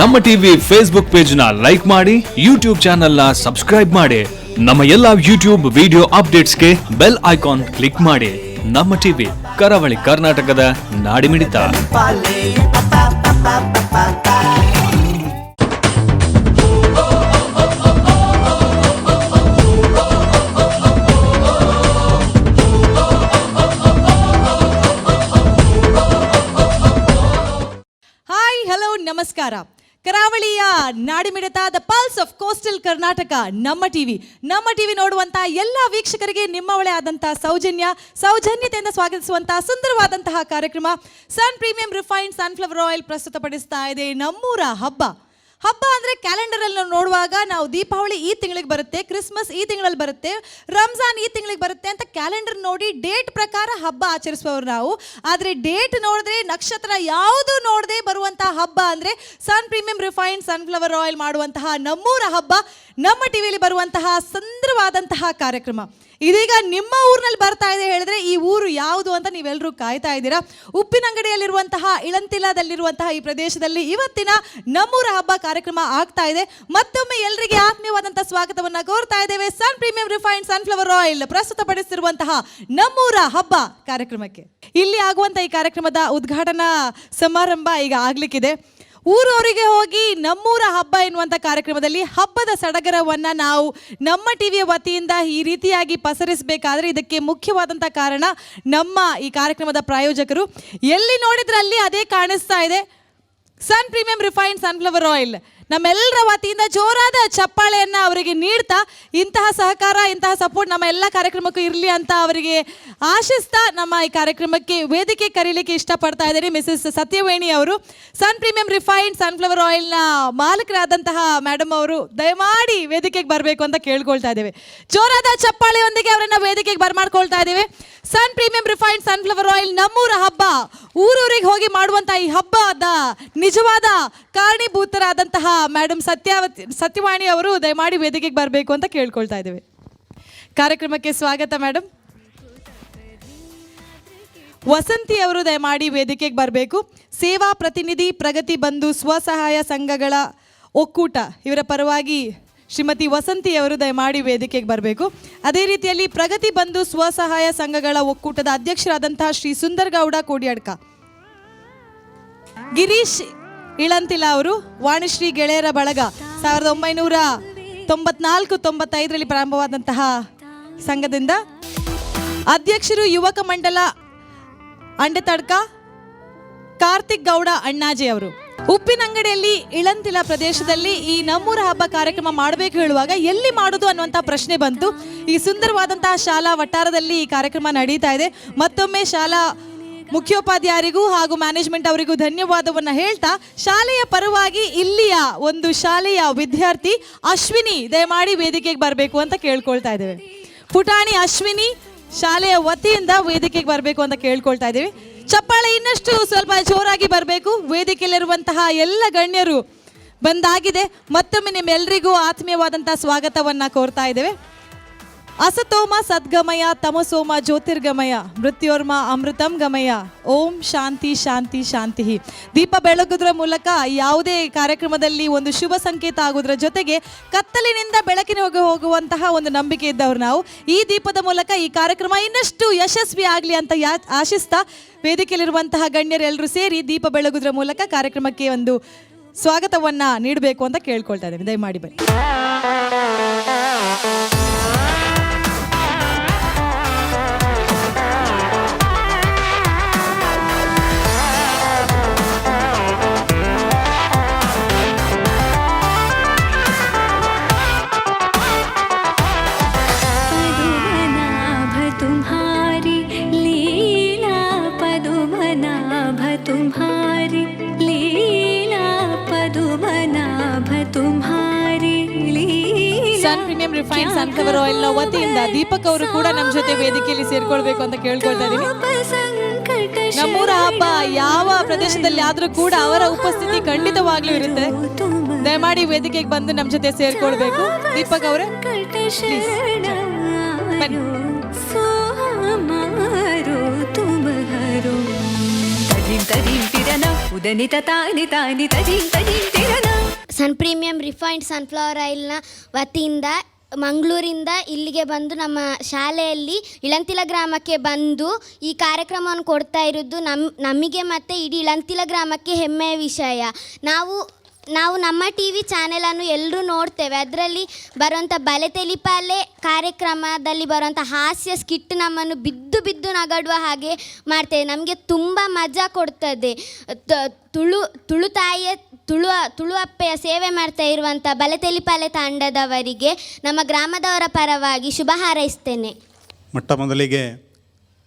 ನಮ್ಮ TV Facebook page ನ like ಮಾಡಿ, ಯೂಟ್ಯೂಬ್ ಚಾನೆಲ್ ನ ಸಬ್ಸ್ಕ್ರೈಬ್ ಮಾಡಿ. ನಮ್ಮ ಎಲ್ಲಾ ಯೂಟ್ಯೂಬ್ ವಿಡಿಯೋ ಅಪ್ಡೇಟ್ಸ್ಗೆ ಬೆಲ್ ಐಕಾನ್ ಕ್ಲಿಕ್ ಮಾಡಿ. ನಮ್ಮ ಟಿವಿ ಕರಾವಳಿ ಕರ್ನಾಟಕದ ನಾಡಿಮಿಡಿತ. ನಮಸ್ಕಾರ. ಕರಾವಳಿಯ ನಾಡಿಮಿಡಿತ, the pulse of coastal Karnataka, Namma TV ನೋಡುವಂತಹ ಎಲ್ಲ ವೀಕ್ಷಕರಿಗೆ ನಿಮ್ಮವಳೇ ಆದಂತಹ ಸೌಜನ್ಯತೆಯಿಂದ ಸ್ವಾಗತಿಸುವಂತಹ ಸುಂದರವಾದಂತಹ ಕಾರ್ಯಕ್ರಮ ಸನ್ ಪ್ರೀಮಿಯಂ ರಿಫೈನ್ಡ್ ಸನ್ಫ್ಲವರ್ ಆಯಿಲ್ ಪ್ರಸ್ತುತಪಡಿಸ್ತಾ ಇದೆ ನಮ್ಮೂರ ಹಬ್ಬ. ಅಂದರೆ ಕ್ಯಾಲೆಂಡರ್ ಅಲ್ಲಿ ನೋಡುವಾಗ ನಾವು ದೀಪಾವಳಿ ಈ ತಿಂಗಳಿಗೆ ಬರುತ್ತೆ, ಕ್ರಿಸ್ಮಸ್ ಈ ತಿಂಗಳಲ್ಲಿ ಬರುತ್ತೆ, ರಂಜಾನ್ ಈ ತಿಂಗಳಿಗೆ ಬರುತ್ತೆ ಅಂತ ಕ್ಯಾಲೆಂಡರ್ ನೋಡಿ ಡೇಟ್ ಪ್ರಕಾರ ಹಬ್ಬ ಆಚರಿಸುವವರು ನಾವು. ಆದರೆ ಡೇಟ್ ನೋಡಿದ್ರೆ, ನಕ್ಷತ್ರ ಯಾವುದು ನೋಡದೆ ಬರುವಂತಹ ಹಬ್ಬ ಅಂದರೆ ಸನ್ ಪ್ರೀಮಿಯಂ ರಿಫೈನ್ಡ್ ಸನ್ಫ್ಲವರ್ ಆಯಿಲ್ ಮಾಡುವಂತಹ ನಮ್ಮೂರ ಹಬ್ಬ, ನಮ್ಮ ಟಿವಿಯಲ್ಲಿ ಬರುವಂತಹ ಸುಂದರವಾದಂತಹ ಕಾರ್ಯಕ್ರಮ. ಇದೀಗ ನಿಮ್ಮ ಊರಿನಲ್ಲಿ ಬರ್ತಾ ಇದೆ ಹೇಳಿದ್ರೆ ಈ ಊರು ಯಾವುದು ಅಂತ ನೀವೆಲ್ಲರೂ ಕಾಯ್ತಾ ಇದ್ದೀರಾ. ಉಪ್ಪಿನಂಗಡಿಯಲ್ಲಿರುವಂತಹ ಇಳಂತಿಲದಲ್ಲಿರುವಂತಹ ಈ ಪ್ರದೇಶದಲ್ಲಿ ಇವತ್ತಿನ ನಮ್ಮೂರ ಹಬ್ಬ ಕಾರ್ಯಕ್ರಮ ಆಗ್ತಾ ಇದೆ. ಮತ್ತೊಮ್ಮೆ ಎಲ್ಲರಿಗೆ ಆತ್ಮೀಯವಾದಂತಹ ಸ್ವಾಗತವನ್ನ ಕೋರ್ತಾ ಇದ್ದೇವೆ ಸನ್ ಪ್ರೀಮಿಯಂ ರಿಫೈನ್ಡ್ ಸನ್ಫ್ಲವರ್ ಆಯಿಲ್ ಪ್ರಸ್ತುತಪಡಿಸಿರುವಂತಹ ನಮ್ಮೂರ ಹಬ್ಬ ಕಾರ್ಯಕ್ರಮಕ್ಕೆ. ಇಲ್ಲಿ ಆಗುವಂತಹ ಈ ಕಾರ್ಯಕ್ರಮದ ಉದ್ಘಾಟನಾ ಸಮಾರಂಭ ಈಗ ಆಗ್ಲಿಕ್ಕಿದೆ. ಊರವರಿಗೆ ಹೋಗಿ ನಮ್ಮೂರ ಹಬ್ಬ ಎನ್ನುವಂಥ ಕಾರ್ಯಕ್ರಮದಲ್ಲಿ ಹಬ್ಬದ ಸಡಗರವನ್ನ ನಾವು ನಮ್ಮ ಟಿವಿಯ ವತಿಯಿಂದ ಈ ರೀತಿಯಾಗಿ ಪಸರಿಸಬೇಕಾದ್ರೆ ಇದಕ್ಕೆ ಮುಖ್ಯವಾದಂಥ ಕಾರಣ ನಮ್ಮ ಈ ಕಾರ್ಯಕ್ರಮದ ಪ್ರಾಯೋಜಕರು. ಎಲ್ಲಿ ನೋಡಿದ್ರೆ ಅಲ್ಲಿ ಅದೇ ಕಾಣಿಸ್ತಾ ಇದೆ, ಸನ್ ಪ್ರೀಮಿಯಂ ರಿಫೈನ್ಡ್ ಸನ್ಫ್ಲವರ್ ಆಯಿಲ್. ನಮ್ಮೆಲ್ಲರ ವತಿಯಿಂದ ಜೋರಾದ ಚಪ್ಪಾಳೆಯನ್ನು ಅವರಿಗೆ ನೀಡ್ತಾ ಇಂತಹ ಸಹಕಾರ, ಇಂತಹ ಸಪೋರ್ಟ್ ನಮ್ಮ ಎಲ್ಲ ಕಾರ್ಯಕ್ರಮಕ್ಕೂ ಇರಲಿ ಅಂತ ಅವರಿಗೆ ಆಶಿಸ್ತಾ ನಮ್ಮ ಈ ಕಾರ್ಯಕ್ರಮಕ್ಕೆ ವೇದಿಕೆ ಕರೀಲಿಕ್ಕೆ ಇಷ್ಟಪಡ್ತಾ ಇದ್ದಾರೆ ಮಿಸಸ್ ಸತ್ಯವೇಣಿ ಅವರು. ಸನ್ ಪ್ರೀಮಿಯಂ ರಿಫೈನ್ಡ್ ಸನ್ಫ್ಲವರ್ ಆಯಿಲ್ನ ಮಾಲೀಕರಾದಂತಹ ಮೇಡಮ್ ಅವರು ದಯಮಾಡಿ ವೇದಿಕೆಗೆ ಬರಬೇಕು ಅಂತ ಕೇಳ್ಕೊಳ್ತಾ ಇದ್ದೇವೆ. ಜೋರಾದ ಚಪ್ಪಾಳೆಯೊಂದಿಗೆ ಅವರನ್ನು ವೇದಿಕೆಗೆ ಬರಮಾಡ್ಕೊಳ್ತಾ ಇದ್ದೇವೆ. ಸನ್ ಪ್ರೀಮಿಯಂ ರಿಫೈನ್ಡ್ ಸನ್ಫ್ಲವರ್ ಆಯಿಲ್ ನಮ್ಮೂರ ಹಬ್ಬ, ಊರೂರಿಗೆ ಹೋಗಿ ಮಾಡುವಂತಹ ಈ ಹಬ್ಬದ ನಿಜವಾದ ಕಾರಣೀಭೂತರಾದಂತಹ ಮೇಡಮ್ ಸತ್ಯವಾಣಿ ಅವರು ದಯಮಾಡಿ ವೇದಿಕೆಗೆ ಬರಬೇಕು ಅಂತ ಕೇಳ್ಕೊಳ್ತಾ ಇದ್ದೇವೆ. ಕಾರ್ಯಕ್ರಮಕ್ಕೆ ಸ್ವಾಗತ ಮೇಡಮ್. ವಸಂತಿ ಅವರು ದಯಮಾಡಿ ವೇದಿಕೆಗೆ ಬರಬೇಕು. ಸೇವಾ ಪ್ರತಿನಿಧಿ, ಪ್ರಗತಿ ಬಂಧು ಸ್ವಸಹಾಯ ಸಂಘಗಳ ಒಕ್ಕೂಟ, ಇವರ ಪರವಾಗಿ ಶ್ರೀಮತಿ ವಸಂತಿ ಅವರು ದಯಮಾಡಿ ವೇದಿಕೆಗೆ ಬರಬೇಕು. ಅದೇ ರೀತಿಯಲ್ಲಿ ಪ್ರಗತಿ ಬಂಧು ಸ್ವಸಹಾಯ ಸಂಘಗಳ ಒಕ್ಕೂಟದ ಅಧ್ಯಕ್ಷರಾದಂತಹ ಶ್ರೀ ಸುಂದರಗೌಡ ಕೋಡಿಯಡ್ಕ, ಗಿರೀಶ್ ಇಳಂತಿಲ ಅವರು ವಾಣಿಶ್ರೀ ಗೆಳೆಯರ ಬಳಗ 1994-95ರಲ್ಲಿ ಪ್ರಾರಂಭವಾದಂತಹ ಸಂಘದಿಂದ ಅಧ್ಯಕ್ಷರು, ಯುವಕ ಮಂಡಲ ಅಂಡೆತಡ್ಕ ಕಾರ್ತಿಕ್ ಗೌಡ ಅಣ್ಣಾಜಿ ಅವರು. ಉಪ್ಪಿನಂಗಡಿಯಲ್ಲಿ ಇಳಂತಿಲ ಪ್ರದೇಶದಲ್ಲಿ ಈ ನಮ್ಮೂರ ಹಬ್ಬ ಕಾರ್ಯಕ್ರಮ ಮಾಡಬೇಕು ಹೇಳುವಾಗ ಎಲ್ಲಿ ಮಾಡೋದು ಅನ್ನುವಂಥ ಪ್ರಶ್ನೆ ಬಂತು. ಈ ಸುಂದರವಾದಂತಹ ಶಾಲಾ ವಠಾರದಲ್ಲಿ ಈ ಕಾರ್ಯಕ್ರಮ ನಡೀತಾ ಇದೆ. ಮತ್ತೊಮ್ಮೆ ಶಾಲಾ ಮುಖ್ಯೋಪಾಧ್ಯಾಯರಿಗೂ ಹಾಗೂ ಮ್ಯಾನೇಜ್ಮೆಂಟ್ ಅವರಿಗೂ ಧನ್ಯವಾದವನ್ನು ಹೇಳ್ತಾ ಶಾಲೆಯ ಪರವಾಗಿ ಇಲ್ಲಿಯ ಒಂದು ಶಾಲೆಯ ವಿದ್ಯಾರ್ಥಿ ಅಶ್ವಿನಿ ದಯಮಾಡಿ ವೇದಿಕೆಗೆ ಬರಬೇಕು ಅಂತ ಕೇಳ್ಕೊಳ್ತಾ ಇದ್ದೇವೆ. ಪುಟಾಣಿ ಅಶ್ವಿನಿ ಶಾಲೆಯ ವತಿಯಿಂದ ವೇದಿಕೆಗೆ ಬರಬೇಕು ಅಂತ ಕೇಳ್ಕೊಳ್ತಾ ಇದ್ದೇವೆ. ಚಪ್ಪಾಳೆ ಇನ್ನಷ್ಟು ಸ್ವಲ್ಪ ಜೋರಾಗಿ ಬರಬೇಕು. ವೇದಿಕೆಯಲ್ಲಿರುವಂತಹ ಎಲ್ಲ ಗಣ್ಯರು ಬಂದಾಗಿದೆ. ಮತ್ತೊಮ್ಮೆ ನಿಮ್ಮೆಲ್ಲರಿಗೂ ಆತ್ಮೀಯವಾದಂತಹ ಸ್ವಾಗತವನ್ನ ಕೋರ್ತಾ ಇದ್ದೇವೆ. ಅಸತೋಮ ಸದ್ಗಮಯ ತಮಸೋಮ ಜ್ಯೋತಿರ್ಗಮಯ ಮೃತ್ಯೋರ್ಮ ಅಮೃತಂ ಗಮಯ ಓಂ ಶಾಂತಿ ಶಾಂತಿ ಶಾಂತಿ. ದೀಪ ಬೆಳಗುವುದರ ಮೂಲಕ ಯಾವುದೇ ಕಾರ್ಯಕ್ರಮದಲ್ಲಿ ಒಂದು ಶುಭ ಸಂಕೇತ ಆಗೋದ್ರ ಜೊತೆಗೆ ಕತ್ತಲಿನಿಂದ ಬೆಳಕಿನ ಹೋಗುವಂತಹ ಒಂದು ನಂಬಿಕೆ ಇದ್ದವ್ರು ನಾವು. ಈ ದೀಪದ ಮೂಲಕ ಈ ಕಾರ್ಯಕ್ರಮ ಇನ್ನಷ್ಟು ಯಶಸ್ವಿ ಆಗಲಿ ಅಂತ ಆಶಿಸ್ತಾ ವೇದಿಕೆಯಲ್ಲಿರುವಂತಹ ಗಣ್ಯರೆಲ್ಲರೂ ಸೇರಿ ದೀಪ ಬೆಳಗುವುದರ ಮೂಲಕ ಕಾರ್ಯಕ್ರಮಕ್ಕೆ ಒಂದು ಸ್ವಾಗತವನ್ನ ನೀಡಬೇಕು ಅಂತ ಕೇಳ್ಕೊಳ್ತಾ ಇದ್ದೇನೆ. ದಯಮಾಡಿ ಬನ್ನಿ. ಸನ್ ಪ್ರೀಮಿಯಂ ರಿಫೈನ್ಡ್ ಸನ್ಫ್ಲವರ್ ಆಯಿಲ್ ನ ವತಿಯಿಂದ ದೀಪಕ್ ಅವರು ಕೂಡ ನಮ್ಮ ಜೊತೆ ವೇದಿಕೆಯಲ್ಲಿ ಸೇರ್ಕೊಳ್ಬೇಕು ಅಂತ ಕೇಳ್ಕೊಳ್ತಾ ಇದೀನಿ. ನಮ್ಮೂರ ಹಬ್ಬ ಯಾವ ಪ್ರದೇಶದಲ್ಲಿ ಆದ್ರೂ ಕೂಡ ಅವರ ಉಪಸ್ಥಿತಿ ಖಂಡಿತವಾಗ್ಲೂ ಇರುತ್ತೆ. ದಯಮಾಡಿ ವೇದಿಕೆಗೆ ಬಂದು ನಮ್ಮ ಜೊತೆ ಸೇರ್ಕೊಳ್ಬೇಕು. ದೀಪಕ್ ಅವರೇ ಬನ್ನಿ. ತಿರನ ಉದನಿತ ತಾನಿ ತಾನಿ ತಜಿ ತಜಿ ತಿರನ. ಸನ್ ಪ್ರೀಮಿಯಂ ರಿಫೈನ್ಡ್ ಸನ್ಫ್ಲವರ್ ಆಯಿಲ್ನ ವತಿಯಿಂದ ಮಂಗಳೂರಿಂದ ಇಲ್ಲಿಗೆ ಬಂದು ನಮ್ಮ ಶಾಲೆಯಲ್ಲಿ ಇಳಂತಿಲ ಗ್ರಾಮಕ್ಕೆ ಬಂದು ಈ ಕಾರ್ಯಕ್ರಮವನ್ನು ಕೊಡ್ತಾ ಇರೋದು ನಮಗೆ ಮತ್ತು ಇಡೀ ಇಳಂತಿಲ ಗ್ರಾಮಕ್ಕೆ ಹೆಮ್ಮೆಯ ವಿಷಯ. ನಾವು ನಮ್ಮ ಟಿ ವಿ ಚಾನೆಲನ್ನು ಎಲ್ಲರೂ ನೋಡ್ತೇವೆ. ಅದರಲ್ಲಿ ಬರುವಂಥ ಬಲೆ ತೆಲಿಪಾಲೆ ಕಾರ್ಯಕ್ರಮದಲ್ಲಿ ಬರುವಂಥ ಹಾಸ್ಯ ಸ್ಕಿಟ್ ನಮ್ಮನ್ನು ಬಿದ್ದು ಬಿದ್ದು ನಗಾಡುವ ಹಾಗೆ ಮಾಡ್ತೇವೆ. ನಮಗೆ ತುಂಬ ಮಜಾ ಕೊಡ್ತದೆ. ತುಳು ಅಪ್ಪೆಯ ಸೇವೆ ಮಾಡ್ತಾ ಇರುವಂಥ ಬಲೆ ತೆಲಿಪಾಲೆ ತಂಡದವರಿಗೆ ನಮ್ಮ ಗ್ರಾಮದವರ ಪರವಾಗಿ ಶುಭ ಹಾರೈಸ್ತೇನೆ. ಮೊಟ್ಟ ಮೊದಲಿಗೆ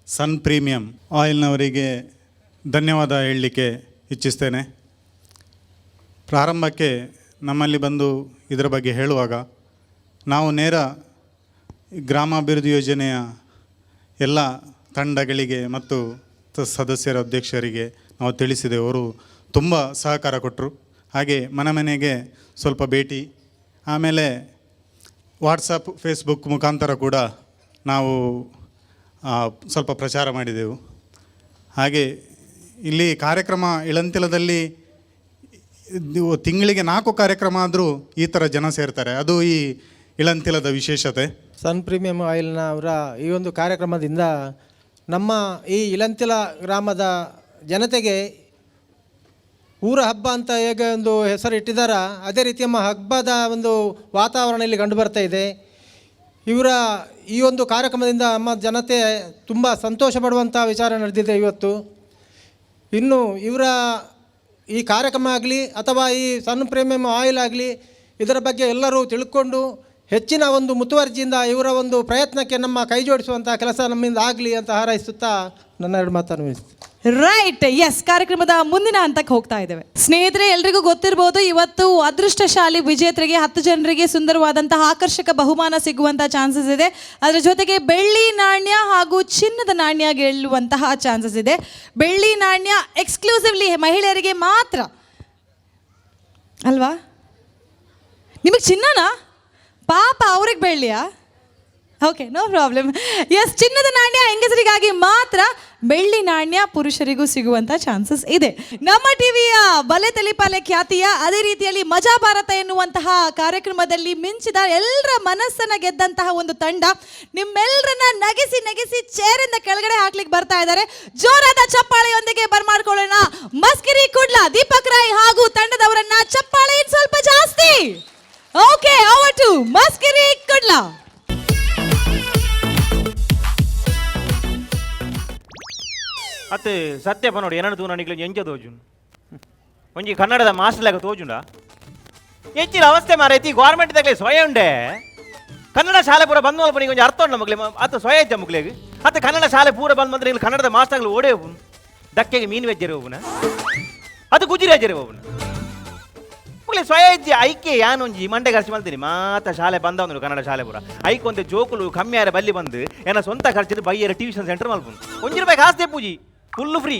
ಸನ್ ಪ್ರೀಮಿಯಂ ಆಯಿಲ್ನವರಿಗೆ ಧನ್ಯವಾದ ಹೇಳಲಿಕ್ಕೆ ಇಚ್ಛಿಸ್ತೇನೆ. ಪ್ರಾರಂಭಕ್ಕೆ ನಮ್ಮಲ್ಲಿ ಬಂದು ಇದರ ಬಗ್ಗೆ ಹೇಳುವಾಗ ನಾವು ನೇರ ಗ್ರಾಮಾಭಿವೃದ್ಧಿ ಯೋಜನೆಯ ಎಲ್ಲ ತಂಡಗಳಿಗೆ ಮತ್ತು ಸದಸ್ಯರ ಅಧ್ಯಕ್ಷರಿಗೆ ನಾವು ತಿಳಿಸಿದೆ. ಅವರು ತುಂಬ ಸಹಕಾರ ಕೊಟ್ಟರು. ಹಾಗೆ ಮನೆ ಮನೆಗೆ ಸ್ವಲ್ಪ ಭೇಟಿ, ಆಮೇಲೆ ವಾಟ್ಸಪ್ ಫೇಸ್ಬುಕ್ ಮುಖಾಂತರ ಕೂಡ ನಾವು ಸ್ವಲ್ಪ ಪ್ರಚಾರ ಮಾಡಿದೆವು. ಹಾಗೆ ಇಲ್ಲಿ ಕಾರ್ಯಕ್ರಮ ಇಳಂತಿಲದಲ್ಲಿ ತಿಂಗಳಿಗೆ 4 ಕಾರ್ಯಕ್ರಮ ಆದರೂ ಈ ಥರ ಜನ ಸೇರ್ತಾರೆ. ಅದು ಈ ಇಳಂತಿಲದ ವಿಶೇಷತೆ. ಸನ್ ಪ್ರೀಮಿಯಂ ಆಯಿಲ್ನ ಅವರ ಈ ಒಂದು ಕಾರ್ಯಕ್ರಮದಿಂದ ನಮ್ಮ ಈ ಇಳಂತಿಲ ಗ್ರಾಮದ ಜನತೆಗೆ ಊರ ಹಬ್ಬ ಅಂತ ಹೇಗೆ ಒಂದು ಹೆಸರು ಇಟ್ಟಿದ್ದಾರ, ಅದೇ ರೀತಿ ನಮ್ಮ ಹಬ್ಬದ ಒಂದು ವಾತಾವರಣ ಇಲ್ಲಿ ಕಂಡು ಬರ್ತಾ ಇದೆ. ಇವರ ಈ ಒಂದು ಕಾರ್ಯಕ್ರಮದಿಂದ ನಮ್ಮ ಜನತೆ ತುಂಬ ಸಂತೋಷ ಪಡುವಂಥ ವಿಚಾರ ನಡೆದಿದೆ ಇವತ್ತು. ಇನ್ನು ಇವರ ಈ ಕಾರ್ಯಕ್ರಮ ಆಗಲಿ ಅಥವಾ ಈ ಸನ್ ಪ್ರೀಮಿಯಂ ಆಯಿಲ್ ಆಗಲಿ, ಇದರ ಬಗ್ಗೆ ಎಲ್ಲರೂ ತಿಳ್ಕೊಂಡು ಹೆಚ್ಚಿನ ಒಂದು ಮುತುವರ್ಜಿಯಿಂದ ಇವರ ಒಂದು ಪ್ರಯತ್ನಕ್ಕೆ ನಮ್ಮ ಕೈ ಜೋಡಿಸುವಂಥ ಕೆಲಸ ನಮ್ಮಿಂದ ಆಗಲಿ ಅಂತ ಹಾರೈಸುತ್ತಾ ನನ್ನ 2 ಮಾತನ್ನು ಮುಗಿಸ್ತೇನೆ. ರೈಟ್, ಎಸ್, ಕಾರ್ಯಕ್ರಮದ ಮುಂದಿನ ಹಂತಕ್ಕೆ ಹೋಗ್ತಾ ಇದ್ದೇವೆ. ಸ್ನೇಹಿತರೆ, ಎಲ್ರಿಗೂ ಗೊತ್ತಿರ್ಬೋದು, ಇವತ್ತು ಅದೃಷ್ಟಶಾಲಿ ವಿಜೇತರಿಗೆ 10 ಜನರಿಗೆ ಸುಂದರವಾದಂತಹ ಆಕರ್ಷಕ ಬಹುಮಾನ ಸಿಗುವಂಥ ಚಾನ್ಸಸ್ ಇದೆ. ಅದರ ಜೊತೆಗೆ ಬೆಳ್ಳಿ ನಾಣ್ಯ ಹಾಗೂ ಚಿನ್ನದ ನಾಣ್ಯ ಗೆಲ್ಲುವಂತಹ ಚಾನ್ಸಸ್ ಇದೆ. ಬೆಳ್ಳಿ ನಾಣ್ಯ ಎಕ್ಸ್ಕ್ಲೂಸಿವ್ಲಿ ಮಹಿಳೆಯರಿಗೆ ಮಾತ್ರ ಅಲ್ವಾ? ನಿಮಗೆ ಚಿನ್ನನಾ? ಪಾಪ, ಅವ್ರಿಗೆ ಬೆಳ್ಳಿಯಾ? Okay, no problem. ಎಸ್, ಚಿನ್ನದ ನಾಣ್ಯ ಹೆಂಗಸರಿಗಾಗಿ ಮಾತ್ರ, ಬೆಳ್ಳಿ ನಾಣ್ಯ ಪುರುಷರಿಗೂ ಸಿಗುವಂಥ ಚಾನ್ಸಸ್ ಇದೆ. ನಮ್ಮ ಟಿವಿಯ ಬಲೆ ತಲಿಪಾಲೆ ಖ್ಯಾತಿಯ, ಅದೇ ರೀತಿಯಲ್ಲಿ ಮಜಾ ಭಾರತ ಎನ್ನುವಂತಹ ಕಾರ್ಯಕ್ರಮದಲ್ಲಿ ಮಿಂಚಿದ ಎಲ್ಲರ ಮನಸ್ಸನ್ನು ಗೆದ್ದಂತಹ ಒಂದು ತಂಡ ನಿಮ್ಮೆಲ್ಲರನ್ನ ನಗಿಸಿ ನಗಿಸಿ ಚೇರಿಂದ ಕೆಳಗಡೆ ಹಾಕ್ಲಿಕ್ಕೆ ಬರ್ತಾ ಇದ್ದಾರೆ. ಜೋರಾದ ಚಪ್ಪಾಳೆಯೊಂದಿಗೆ ಬರ್ಮಾಡ್ಕೊಳ್ಳೋಣ. ಮಸ್ಕಿರಿ ಕುಡ್ಲ, ದೀಪಕ್ ರಾಯ್ ಹಾಗೂ ತಂಡದವರನ್ನ ಚಪ್ಪಾಳೆ ಸ್ವಲ್ಪ ಜಾಸ್ತಿ. Okay, over to Maskiri Kudla. ಅತ್ತೆ ಸತ್ಯಪ್ಪ ನೋಡಿ ಏನದು ತೂ ನನಗೆ ಎಂಜ ತೋಜುಂಡು ಒಂಜಿ ಕನ್ನಡದ ಮಾಸ್ಟರ್ಲಾಗ ತೋಜುಂಡ ಹೆಚ್ಚಿನ ಅವಸ್ಥೆ ಮಾರೈತಿ ಗೌರ್ಮೆಂಟ್ ದಾಗಲೇ ಸ್ವಯ ಉಂಡೆ ಕನ್ನಡ ಶಾಲೆ ಪೂರ ಬಂದ ಮಲ್ಪನಿಗೆ ಒಂಜಿ ಅರ್ಥ ಉಂಡ ಮಗ್ಲಿ ಅತ್ತ ಸ್ವಯ ಇದ್ದ ಮುಗ್ಲಿಗೆ ಅತ್ತ ಕನ್ನಡ ಶಾಲೆ ಪೂರ ಬಂದ ಬಂದ್ರೆ ಇಲ್ಲಿ ಕನ್ನಡದ ಮಾಸ್ಟರ್ಗಳು ಓಡೇ ಹೋಗುನು ದಕ್ಕೆಗೆ ಮೀನು ವೆಜ್ಜರೆ ಹೋಗುನ ಅದು ಗುಜಿರಿ ವೆಜ್ಜರೆ ಹೋಗುನ ಮಗ್ಲಿ ಸ್ವಯ ಇದ್ದ ಐಕೆ ಯಾನೊಂಜಿ ಮಂಡೆ ಖರ್ಚು ಮಲ್ತೀನಿ ಮಾತ ಶಾಲೆ ಬಂದವನು ಕನ್ನಡ ಶಾಲೆ ಪೂರ ಐಕ್ ಒಂದು ಜೋಕುಲು ಕಮ್ಮಿ ಆರೆ ಬಲ್ಲಿ ಬಂದು ಏನ ಸ್ವಂತ ಖರ್ಚಿದ್ದು ಬೈಯರ ಟ್ಯೂಷನ್ ಸೆಂಟರ್ ಮಲ್ಪುನು ಒಂಜಿ ರೂಪಾಯಿ ಕಾಸ್ತೆ ಪೂಜಿ ಫುಲ್ ಫ್ರೀ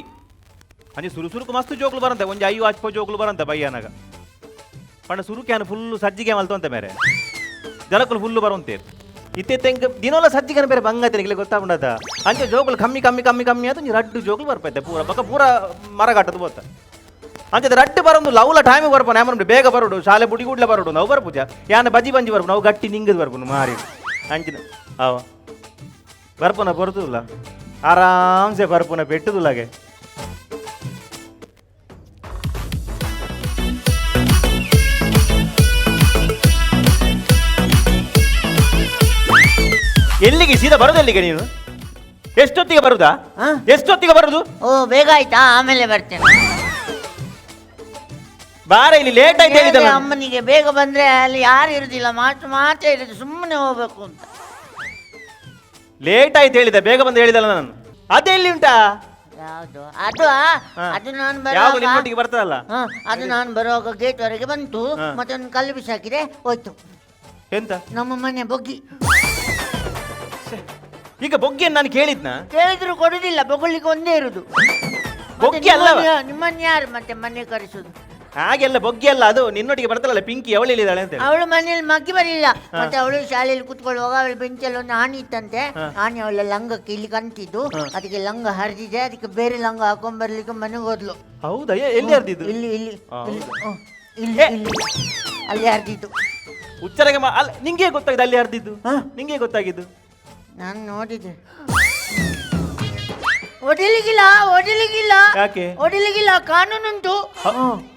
ಅಂಜಿ ಸುರುಕು ಮಸ್ತ್ ಜೋಕ್ಲು ಬರಂತೆ ಒಂಜಿ 5 ಆಚ್ಪೋ ಜೋಕ್ಲು ಬರಂತೆ ಬಯ್ಯನಾಗ ಪಂಡ ಸುರುಕ್ಯಾನ ಫುಲ್ ಸಜ್ಜಿಗೆ ಮಲ್ತಂತೆ ಬೇರೆ ಜನಕ್ಕಲು ಫುಲ್ಲು ಬರುವಂತೇರು ಇತ್ತೆ ತೆಂಗ ದಿನೋಲ ಸಜ್ಜಿಗೆ ಬೇರೆ ಬಂಗತಿನಿಗೆ ಗೊತ್ತಾಗ್ಬಿಡದ ಅಂಚೆ ಜೋಕ್ಲು ಕಮ್ಮಿ ಕಮ್ಮಿ ಕಮ್ಮಿ ಕಮ್ಮಿ ಆಯ್ತು ರಡ್ಡು ಜೋಕ್ಲು ಬರ್ಪೈತೆ ಪೂರ ಬಕ್ಕ ಪೂರ ಮರಗಾಟದ ಬೋತ ಅಂಚೆ ರಡ್ಡು ಬರೋದು ಲವ್ಲ ಟೈಮಿಗೆ ಬರ್ಪ ನೇಮನ್ ಬೇಗ ಬರೋಡು ಶಾಲೆ ಬುಡಿ ಗುಡ್ಲ ಬರೋಡು ನಾವು ಬರ್ಪೂಜ ಯಾನ ಬಜ್ಜಿ ಬಂಜಿ ಬರ್ಪು ನಾವು ಗಟ್ಟಿ ನಿಂಗದ್ ಬರ್ಪುನು ಮಾರಿ ಅಂಚಿನ ಅವ ಬರ್ಪುನ ಬರುದಿಲ್ಲ ಆರಾಮ್ಸೆ ಬರ್ಪುನ ಪೆಟ್ಟುದುಲಾಗೆ ಎಲ್ಲಿಗೆ ಸೀದಾ ಬರೋದು ಎಲ್ಲಿಗೆ ನೀನು ಎಷ್ಟೊತ್ತಿಗೆ ಬರುದಾ ಎಷ್ಟೊತ್ತಿಗೆ ಬರುದು ಓ ಬೇಗ ಆಯ್ತಾ ಆಮೇಲೆ ಬರ್ತೇನೆ ಬಾರ ಇಲ್ಲಿ ಲೇಟ್ ಆಯ್ತು ಹೇಳಿದಲ್ಲ ಅಮ್ಮನಿಗೆ ಬೇಗ ಬಂದ್ರೆ ಅಲ್ಲಿ ಯಾರು ಇರುದಿಲ್ಲ ಮಾತ್ರ ಇರುದು ಸುಮ್ಮನೆ ಹೋಗ್ಬೇಕು ಅಂತ ಲೇಟ್ ಆಯ್ತು ಹೇಳಿದೆ ಬೇಗ ಬಂದು ಹೇಳಿದಲ್ಲ ನಾನು ಅದೆಲ್ಲಿ ಉಂಟಾ ಯಾವುದು ಅದು ಅದು ನಾನು ಯಾವಾಗ ಬರುವಾಗ ನಿಮ್ಮೊಟ್ಟಿಗೆ ಬರ್ತದಲ್ಲ ಅದು ನಾನು ಬರುವಾಗ ಗೇಟ್ ವರೆಗೆ ಬಂತು ಮತ್ತೆ ಒಂದು ಕಲ್ಲು ಬಿಸಾಕಿದೆ ಹೋಯ್ತು ಎಂತ ನಮ್ಮ ಮನೆ ಬೊಗ್ಗಿ ಈಗ ಬೊಗ್ಗಿಯನ್ನು ನಾನು ಕೇಳಿದ್ನ ಕೇಳಿದ್ರು ಕೊಡುದಿಲ್ಲ ಬೊಗಳಿಕ್ಕೆ ಒಂದೇ ಇರುದು ಬೊಗ್ಗಿ ಅಲ್ಲವ ನಿಮ್ಮನ್ನ ಯಾರು ಮತ್ತೆ ಮನೆ ಕರೆಸುದು ಹಾಗೆಲ್ಲ ಬೊಗ್ಗೆ ಅಲ್ಲ, ಅದು ನಿನ್ನೊಟ್ಟಿಗೆ ಬರ್ತಾಳಲ್ಲ ಪಿಂಕಿ, ಅವಳು ಇಲ್ಲಿದ್ದಾಳೆ ಅಂತ ಹೇಳಿ. ಅವಳು ಮನೇಲಿ ಮಗ್ಗಿ ಬರಲಿಲ್ಲ, ಮತ್ತೆ ಅವಳು ಶಾಲೆಯಲ್ಲಿ ಕೂತ್ಕೊಳ್ಳುವಾಗ ಅವಳ ಬೆಂಚಲ್ಲಿ ಒಂದು ಆಣಿ ಇತ್ತಂತೆ. ಆಣಿ ಅವಳ ಲಂಗಕ್ಕೆ ಇಲ್ಲಿ ಕಂತಿದ್ದು, ಅದಕ್ಕೆ ಲಂಗ ಹರಿದಿದೆ, ಅದಕ್ಕೆ ಬೇರೆ ಲಂಗ ಹಾಕೊಂಡ್ ಬರ್ಲಿಕ್ಕೆ ಮನೆಗೆ ಹೋದ್ಲು. ಹೌದಾ? ಎಲ್ಲಿ ಹರಿದಿದ್ದು? ಇಲ್ಲಿ ಇಲ್ಲಿ ಇಲ್ಲಿ ಇಲ್ಲಿ ಅಲ್ಲಿ ಹರಿದಿದ್ದು. ಹುಚ್ಚರಗೆ ಅಲ್ಲ, ನಿಂಗೆ ಗೊತ್ತಾಗಿದೆ ಅಲ್ಲಿ ಹರಿದಿದ್ದು? ನಿಂಗೆ ಗೊತ್ತಾಗಿದ್ದು? ನಾನು ನೋಡಿದೆ. ಹೊಡಿಲಿಗಿಲ್ಲ ಹೊಡಿಲಿಗಿಲ್ಲ. ಯಾಕೆ ಹೊಡಿಲಿಗಿಲ್ಲ, ಕಾನೂನುಂಟು.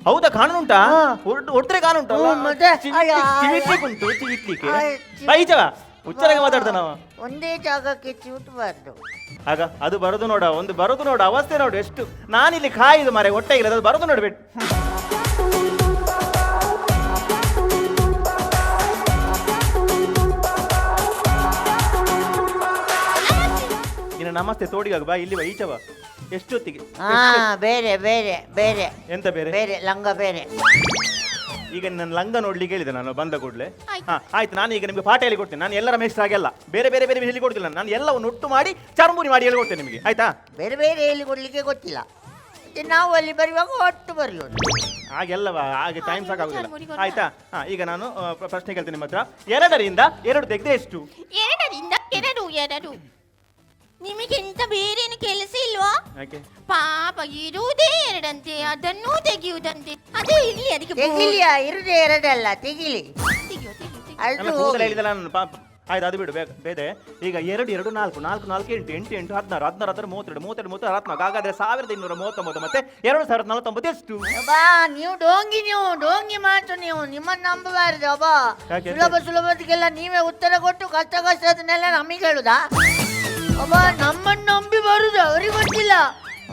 ಹೌದಾ? ಕಾನೂನುಂಟಾ? ಹೊಡ್ದ್ರೆ ಕಾನೂನುಂಟು ಮತ್ತೆ ಉಂಟು ಚಿವಿಟ್ಲಿಕ್ಕೆ. ಬೈಜವ ಹುಚ್ಚರಾಗ ಮಾತಾಡ್ದ ನಾವು. ಒಂದೇ ಜಾಗಕ್ಕೆ ಚಿವುಟಬಾರ್ದು. ಆಗ ಅದು ಬರೋದು ನೋಡ, ಒಂದು ಬರೋದು ನೋಡ, ಅವಸ್ಥೆ ನೋಡು ಎಷ್ಟು. ನಾನಿಲ್ಲಿ ಕಾಯಿದು ಮಾರೆ ಹೊಟ್ಟೆ ಇರೋದು, ಅದು ಬರೋದು ನೋಡ್ಬಿಟ್ಟು. ನಮಸ್ತೆ ತೋಡಿಗಾಗ ಬಾ, ಇಲ್ಲಿ ಬಾ, ಈಚವ. ಎಷ್ಟೊತ್ತಿಗೆ? ಬೇರೆ ಬೇರೆ ಬೇರೆ. ಎಂತ ಬೇರೆ? ಬೇರೆ ಲಂಗ ಬೇರೆ. ಈಗ ನನ್ನ ಲಂಗ ನೋಡ್ಲಿಕ್ಕೆ ಹೇಳಿದೆ ನಾನು ಬಂದ ಕೂಡಲೇ. ಆಯ್ತು, ನಾನು ಈಗ ನಿಮ್ಗೆ ಪಾಠ ಹೇಳಿ ಕೊಡ್ತೇನೆ. ನಾನು ಎಲ್ಲರ ಮೇಷ್ಟ್ರ ಆಗಲ್ಲ, ಬೇರೆ ಬೇರೆ ಬೇರೆ ಹೇಳಿ ಕೊಡ್ತಿಲ್ಲ. ನಾನು ಎಲ್ಲವನ್ನು ಒಟ್ಟು ಮಾಡಿ ಚರ್ಮುರಿ ಮಾಡಿ ಹೇಳಿ ಕೊಡ್ತೇನೆ ನಿಮಗೆ, ಆಯ್ತಾ? ಬೇರೆ ಬೇರೆ ಹೇಳಿ ಕೊಡ್ಲಿಕ್ಕೆ ಗೊತ್ತಿಲ್ಲ, ನಾವು ಅಲ್ಲಿ ಬರುವಾಗ ಒಟ್ಟು ಬರೆಯೋದು. ಹಾಗೆಲ್ಲವಾ? ಹಾಗೆ ಟೈಮ್ ಸಾಕಾಗುದಿಲ್ಲ, ಆಯ್ತಾ? ಈಗ ನಾನು ಪ್ರಶ್ನೆ ಕೇಳ್ತೇನೆ ನಿಮ್ಮ ಹತ್ರ. 2ರಿಂದ 2 ತೆಗೆದ್ರೆ ಎಷ್ಟು? 2ರಿಂದ 2. ನಿಮಗೆಂತ ಬೇರೇನು ಕೆಲಸ ಇಲ್ವಾ? ಯಾಕೆ? ಪಾಪ ಇರುವುದೇ 2ಅಂತೆ, ಅದನ್ನೂ ತೆಗೆಯುವುದಂತೆ. ಅದು ಇರ್ಲಿ, ಅದಕ್ಕೆ ತೆಗಿಲಿಯಾ? ಇರುದೇ 2 ಅಲ್ಲ, ತೆಗಿಲಿ. ತೆಗೆಯು. ನನ್ನ ಕೂದಲು ಹೇಳಿದಲ್ಲ ನಾನು ಪಾಪ. ಆಯ್ತು, ಅದು ಬಿಡು ಬೇದೆ. ಈಗ 2 2 4 4 4 8 8 8 16 16 32 32 32 64. ಹಾಗಾದ್ರೆ 1239 ಮತ್ತೆ 2049 ಎಷ್ಟು? ಬಾ, ನೀವು ಡೋಂಗಿ ಮಾತು. ನೀವು ನಿಮ್ಮನ್ನು ನಂಬಬಾರದು. ಅಬ್ಬಾ, ಸುಲಭದಕ್ಕೆಲ್ಲ ನೀವೇ ಉತ್ತರ ಕೊಟ್ಟು ಕಷ್ಟದನ್ನೆಲ್ಲ ನಮಗೆ ಹೇಳುದಾ? ಅಬ್ಬ, ನಮ್ಮನ್ನು ನಂಬಿ ಬರುದು ಅವ್ರಿಗೆ ಗೊತ್ತಿಲ್ಲ.